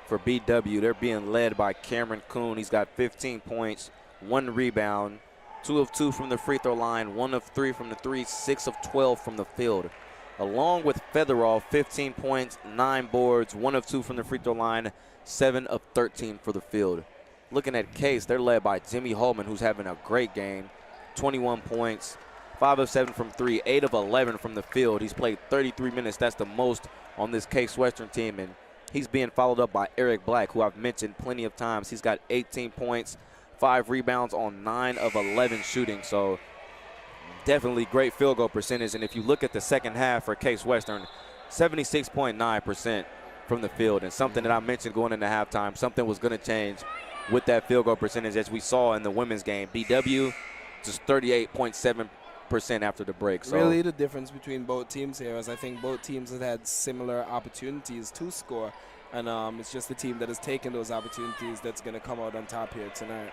BW, they're being led by Cameron Kuhn. He's got 15 points, 1 rebound, 2 of 2 from the free throw line, 1 of 3 from the three, 6 of 12 from the field. along with Featheroff, 15 points, 9 boards, 1 of 2 from the free throw line, 7 of 13 for the field. Looking at Case, they're led by Jimmy Holman, who's having a great game, 21 points, 5 of 7 from 3, 8 of 11 from the field. He's played 33 minutes. That's the most on this Case Western team, and he's being followed up by Eric Black, who I've mentioned plenty of times. He's got 18 points, 5 rebounds on 9 of 11 shooting, so definitely great field goal percentage. And if you look at the second half for Case Western, 76.9% from the field, and something that I mentioned going into halftime, something was going to change with that field goal percentage, as we saw in the women's game. BW just 38.7% after the break. So really the difference between both teams here is I think both teams have had similar opportunities to score, and it's just the team that has taken those opportunities that's going to come out on top here tonight.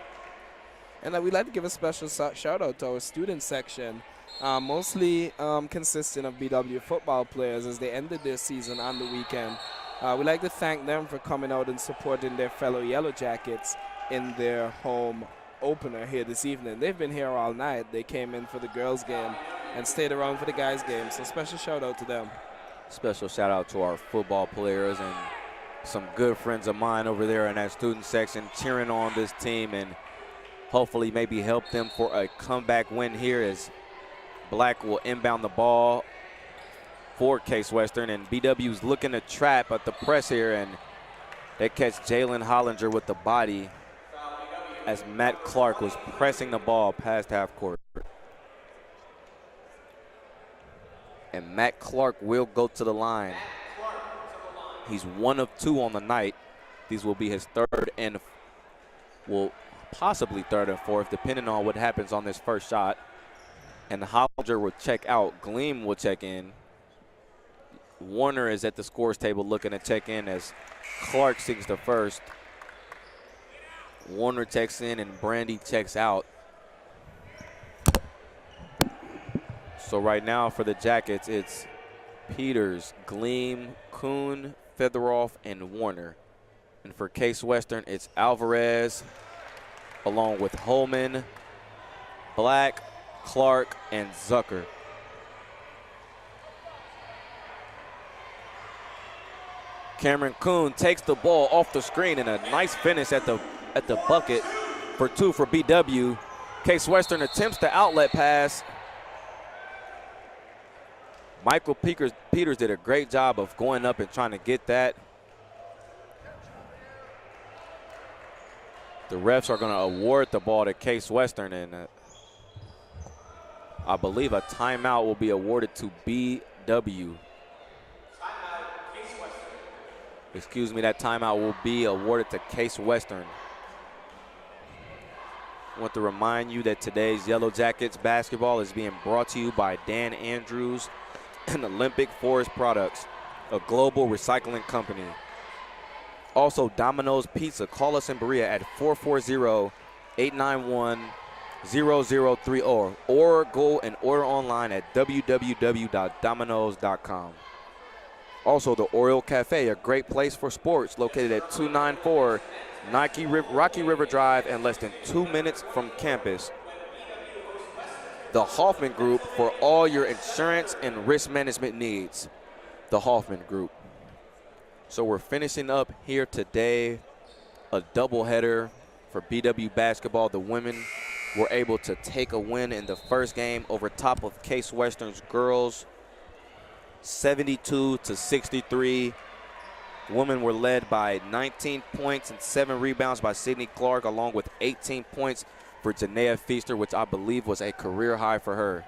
And we'd like to give a special shout out to our student section, mostly consisting of BW football players as they ended their season on the weekend. We'd like to thank them for coming out and supporting their fellow Yellow Jackets in their home opener here this evening. They've been here all night. They came in for the girls' game and stayed around for the guys' game, so special shout out to them. Special shout out to our football players and some good friends of mine over there in that student section cheering on this team, and hopefully maybe help them for a comeback win here, as Black will inbound the ball for Case Western, and BW's looking to trap at the press here, and they catch Jalen Hollinger with the body as Matt Clark was pressing the ball past half court. And Matt Clark will go to the line. He's 1 of 2 on the night. These will be his third and possibly third and fourth, depending on what happens on this first shot. And Hollinger will check out. Gleam will check in. Warner is at the scores table looking to check in as Clark seeks the first. Warner checks in and Brandy checks out. So right now for the Jackets, it's Peters, Gleam, Kuhn, Featheroff, and Warner. And for Case Western, it's Alvarez, along with Holman, Black, Clark, and Zucker. Cameron Kuhn takes the ball off the screen, and a nice finish at the bucket for 2 for BW. Case Western attempts the outlet pass. Michael Peters did a great job of going up and trying to get that. The refs are going to award the ball to Case Western, and I believe a timeout will be awarded to BW. Excuse me, that timeout will be awarded to Case Western. I want to remind you that today's Yellow Jackets basketball is being brought to you by Dan Andrews and Olympic Forest Products, a global recycling company. Also, Domino's Pizza. Call us in Berea at 440-891-0030 or go and order online at www.domino's.com. Also, the Oriole Cafe, a great place for sports, located at 294 Rocky River Drive and less than 2 minutes from campus. The Hoffman Group for all your insurance and risk management needs. The Hoffman Group. So we're finishing up here today a doubleheader for BW basketball. The women were able to take a win in the first game over top of Case Western's girls, 72-63. Women were led by 19 points and 7 rebounds by Sydney Clark, along with 18 points for Janaea Feaster, which I believe was a career high for her.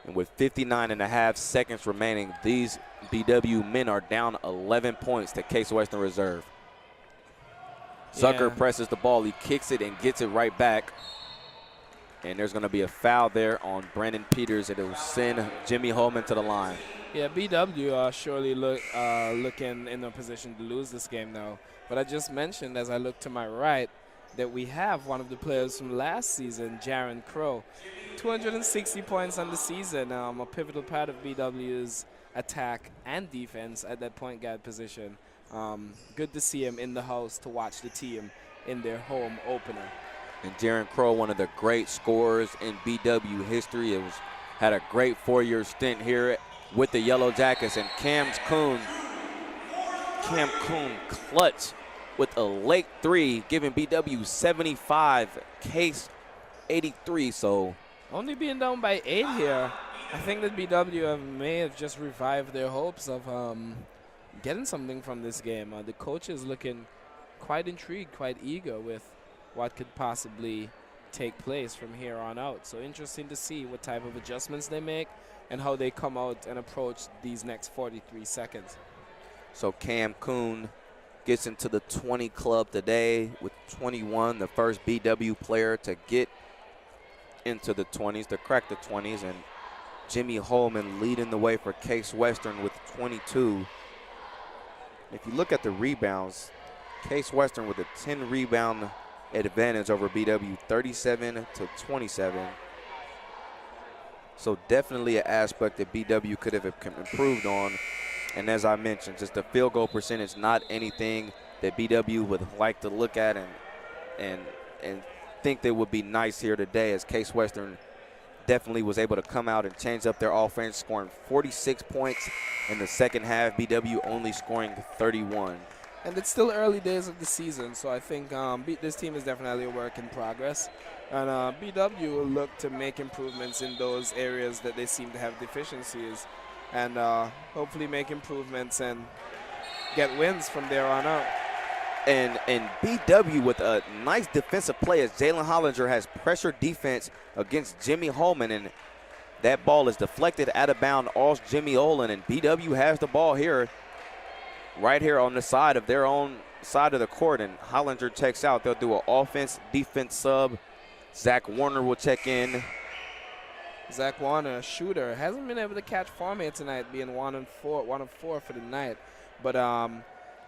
And with 59.5 seconds remaining, these BW men are down 11 points to Case Western Reserve. Zucker presses the ball. He kicks it and gets it right back. And there's going to be a foul there on Brandon Peters, and it will send Jimmy Holman to the line. Yeah, BW are surely looking in a position to lose this game now. But I just mentioned, as I look to my right, that we have one of the players from last season, Jaron Crow. 260 points on the season, a pivotal part of BW's attack and defense at that point guard position. Good to see him in the house to watch the team in their home opener. And Jaron Crow, one of the great scorers in BW history. Had a great 4-year stint here with the Yellow Jackets, and Cam Kuhn clutch with a late three, giving BW 75, Case 83. So only being down by 8 here. I think that BW may have just revived their hopes of getting something from this game. The coach is looking quite intrigued, quite eager with what could possibly take place from here on out. So interesting to see what type of adjustments they make and how they come out and approach these next 43 seconds. So Cam Kuhn gets into the 20 club today with 21, the first BW player to get into the 20s, to crack the 20s, and Jimmy Holman leading the way for Case Western with 22. If you look at the rebounds, Case Western with a 10 rebound advantage over BW, 37 to 27. So definitely an aspect that BW could have improved on. And as I mentioned, just the field goal percentage, not anything that BW would like to look at and think that would be nice here today, as Case Western definitely was able to come out and change up their offense, scoring 46 points in the second half, BW only scoring 31. And it's still early days of the season, so I think this team is definitely a work in progress. And BW will look to make improvements in those areas that they seem to have deficiencies, and hopefully make improvements and get wins from there on out. And BW with a nice defensive play as Jalen Hollinger has pressure defense against Jimmy Holman, and that ball is deflected out of bounds off Jimmy Olin, and BW has the ball here, right here on the side of their own side of the court, and Hollinger checks out. They'll do an offense-defense sub. Zach Warner will check in. Zach Warner, a shooter, hasn't been able to catch Formate tonight, being 1 of 4 for the night, but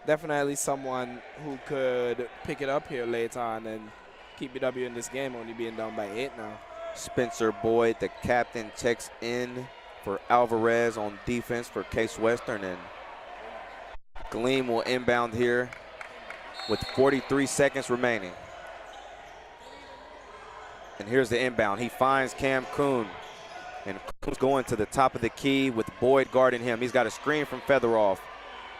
definitely someone who could pick it up here late on and keep BW in this game, only being down by 8 now. Spencer Boyd, the captain, checks in for Alvarez on defense for Case Western, and Gleam will inbound here with 43 seconds remaining. And here's the inbound. He finds Cam Kuhn, and Kuhn's going to the top of the key with Boyd guarding him. He's got a screen from Featheroff.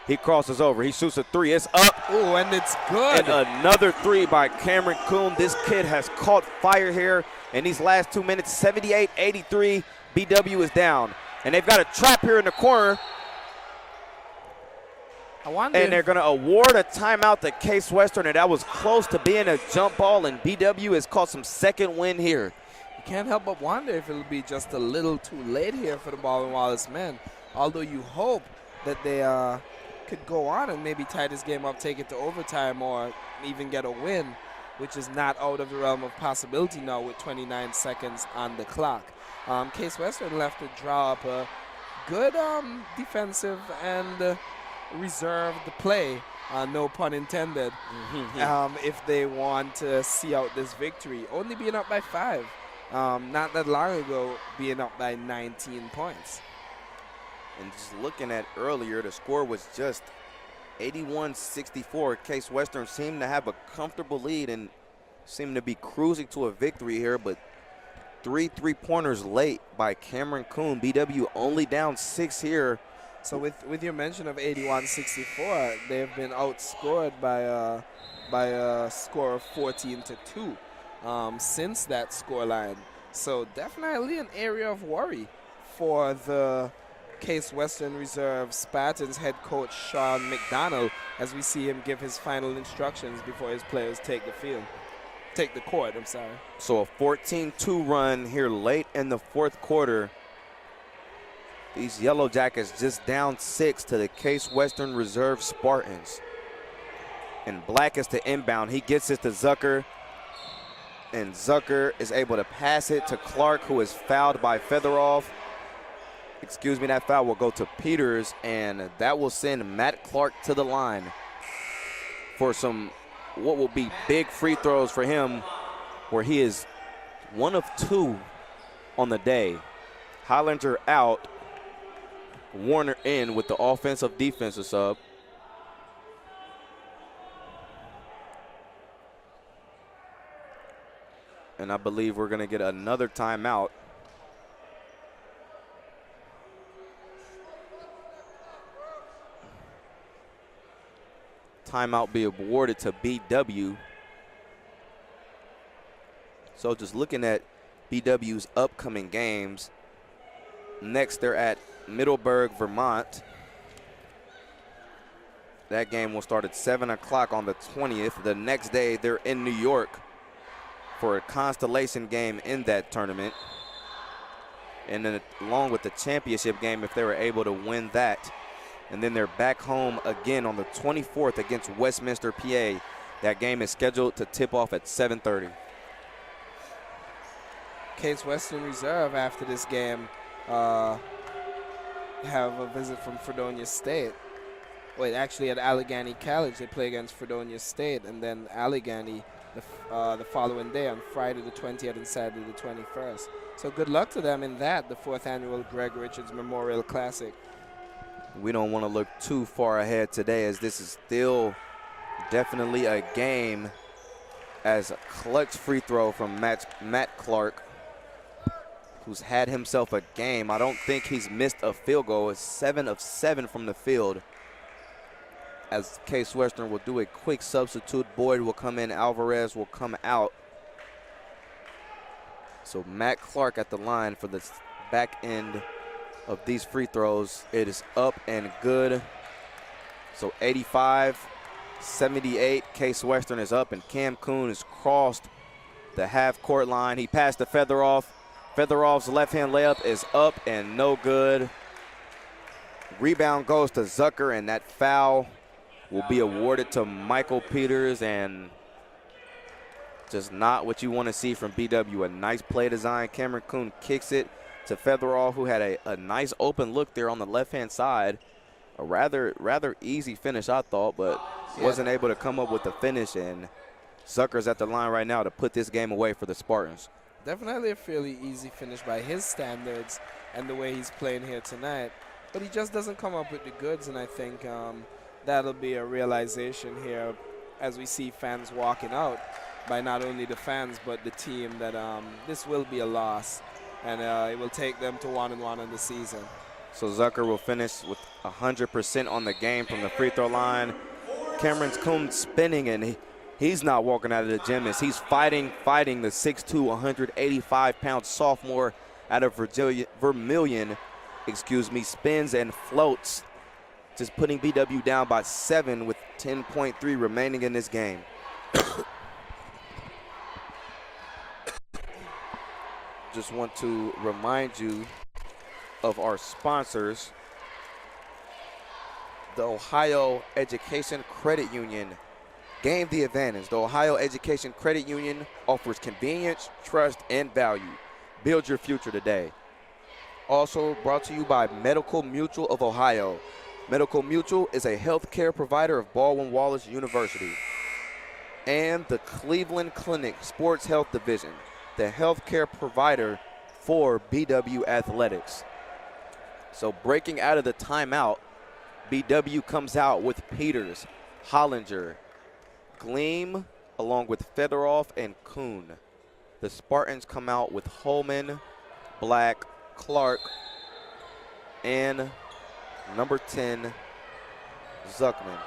He crosses over. He shoots a three. It's up. Oh, and it's good. And another three by Cameron Kuhn. This kid has caught fire here in these last 2 minutes. 78-83. BW is down. And they've got a trap here in the corner. And they're going to award a timeout to Case Western, and that was close to being a jump ball, and BW has caught some second win here. You can't help but wonder if it'll be just a little too late here for the Baldwin Wallace men, although you hope that they could go on and maybe tie this game up, take it to overtime, or even get a win, which is not out of the realm of possibility now with 29 seconds on the clock. Case Western left to draw up a good defensive and reserved play, no pun intended, if they want to see out this victory. Only being up by 5, not that long ago being up by 19 points. And just looking at earlier, the score was just 81-64. Case Western seemed to have a comfortable lead and seemed to be cruising to a victory here, but 3 3-pointers late by Cameron Kuhn. BW only down 6 here. So with your mention of 81-64, they've been outscored by a score of 14-2 since that scoreline. So definitely an area of worry for the Case Western Reserve Spartans head coach Sean McDonald, as we see him give his final instructions before his players take the court. So a 14-2 run here late in the fourth quarter. These Yellow Jackets just down 6 to the Case Western Reserve Spartans. And Black is the inbound. He gets it to Zucker, and Zucker is able to pass it to Clark, who is fouled by Featheroff. Excuse me, that foul will go to Peters, and that will send Matt Clark to the line for some what will be big free throws for him, where he is 1 of 2 on the day. Hollinger out, Warner in with the offensive defensive sub. And I believe we're going to get another timeout. timeout be awarded to BW. So just looking at BW's upcoming games, next they're at Middleburg, Vermont. That game will start at 7 o'clock on the 20th. The next day they're in New York for a constellation game in that tournament. And then along with the championship game if they were able to win that. And then they're back home again on the 24th against Westminster, PA. That game is scheduled to tip off at 7:30. Case Western Reserve after this game have a visit from Fredonia State. Wait, actually at Allegheny College they play against Fredonia State, and then Allegheny the following day on Friday the 20th and Saturday the 21st. So good luck to them in that, the 4th annual Greg Richards Memorial Classic. We don't want to look too far ahead today, as this is still definitely a game, as a clutch free throw from Matt Clark, who's had himself a game. I don't think he's missed a field goal. It's 7 of 7 from the field. As Case Western will do a quick substitute. Boyd will come in, Alvarez will come out. So Matt Clark at the line for the back end of these free throws. It is up and good. So 85-78, Case Western is up, and Cam Kuhn has crossed the half-court line. He passed to Featheroff. Featheroff's left-hand layup is up and no good. Rebound goes to Zucker, and that foul will be awarded to Michael Peters, and just not what you want to see from BW. A nice play design. Cameron Kuhn kicks it to Featheroff, who had a nice open look there on the left-hand side. A rather easy finish, I thought, but wasn't able to come up with the finish, and Zucker's at the line right now to put this game away for the Spartans. Definitely a fairly easy finish by his standards and the way he's playing here tonight. But he just doesn't come up with the goods, and I think that'll be a realization here as we see fans walking out, by not only the fans but the team, that this will be a loss, and it will take them to 1-1 in the season. So Zucker will finish with 100% on the game from the free throw line. Cameron Kuhn spinning, and he's not walking out of the gym as he's fighting the 6'2", 185-pound sophomore out of Vermilion, spins and floats, just putting BW down by 7 with 10.3 remaining in this game. Just want to remind you of our sponsors. The Ohio Education Credit Union. Gain the advantage. The Ohio Education Credit Union offers convenience, trust, and value. Build your future today. Also brought to you by Medical Mutual of Ohio. Medical Mutual is a healthcare provider of Baldwin Wallace University. And the Cleveland Clinic Sports Health Division, the healthcare provider for BW Athletics. So breaking out of the timeout, BW comes out with Peters, Hollinger, Gleam, along with Featheroff and Kuhn. The Spartans come out with Holman, Black, Clark, and number 10, Zuckman.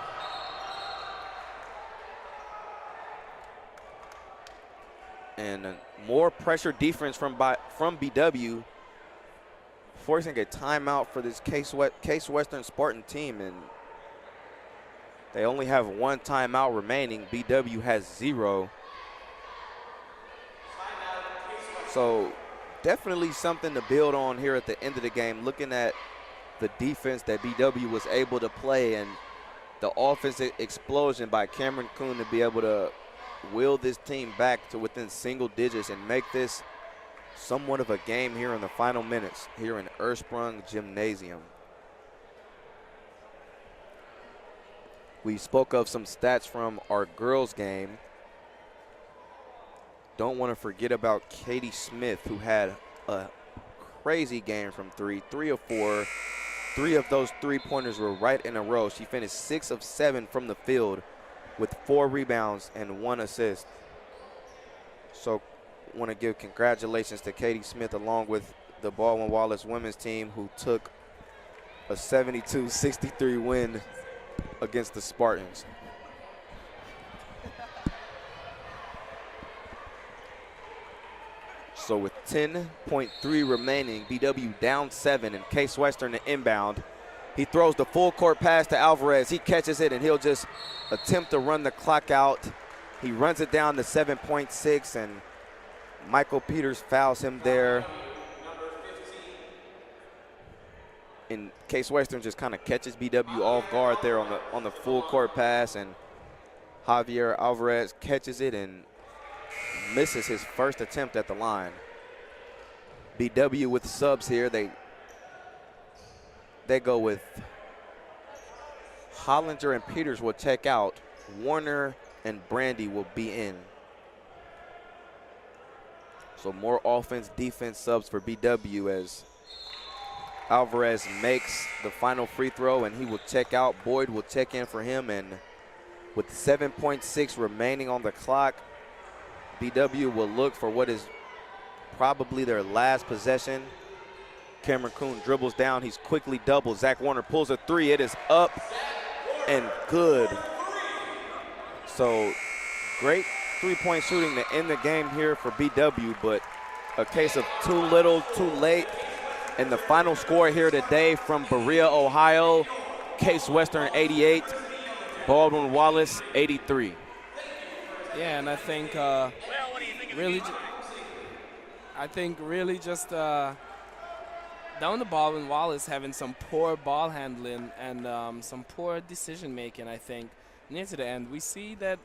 And more pressure defense from BW, forcing a timeout for this Case Western Spartan team, and they only have 1 timeout remaining. BW has 0. So definitely something to build on here at the end of the game, looking at the defense that BW was able to play and the offensive explosion by Cameron Kuhn to be able to will this team back to within single digits and make this somewhat of a game here in the final minutes here in Ursprung Gymnasium. We spoke of some stats from our girls game. Don't want to forget about Katie Smith, who had a crazy game from 3 of 4. 3 of those 3-pointers were right in a row. She finished 6 of 7 from the field with 4 rebounds and 1 assist. So want to give congratulations to Katie Smith along with the Baldwin Wallace women's team, who took a 72-63 win against the Spartans. So with 10.3 remaining, BW down 7, and Case Western the inbound. He throws the full court pass to Alvarez. He catches it, and he'll just attempt to run the clock out. He runs it down to 7.6, and Michael Peters fouls him there. And Case Western just kind of catches BW off guard there on the full court pass, and Javier Alvarez catches it and misses his first attempt at the line. BW with subs here. They go with Hollinger and Peters will check out. Warner and Brandy will be in. So more offense, defense subs for BW as Alvarez makes the final free throw and he will check out. Boyd will check in for him, and with 7.6 remaining on the clock, BW will look for what is probably their last possession. Cameron Kuhn dribbles down. He's quickly doubled. Zach Warner pulls a three. It is up and good. So great three-point shooting to end the game here for BW, but a case of too little, too late. And the final score here today from Berea, Ohio, Case Western 88, Baldwin Wallace 83. Yeah, and I think really just down to Baldwin Wallace having some poor ball handling and some poor decision making, I think, near to the end. We see that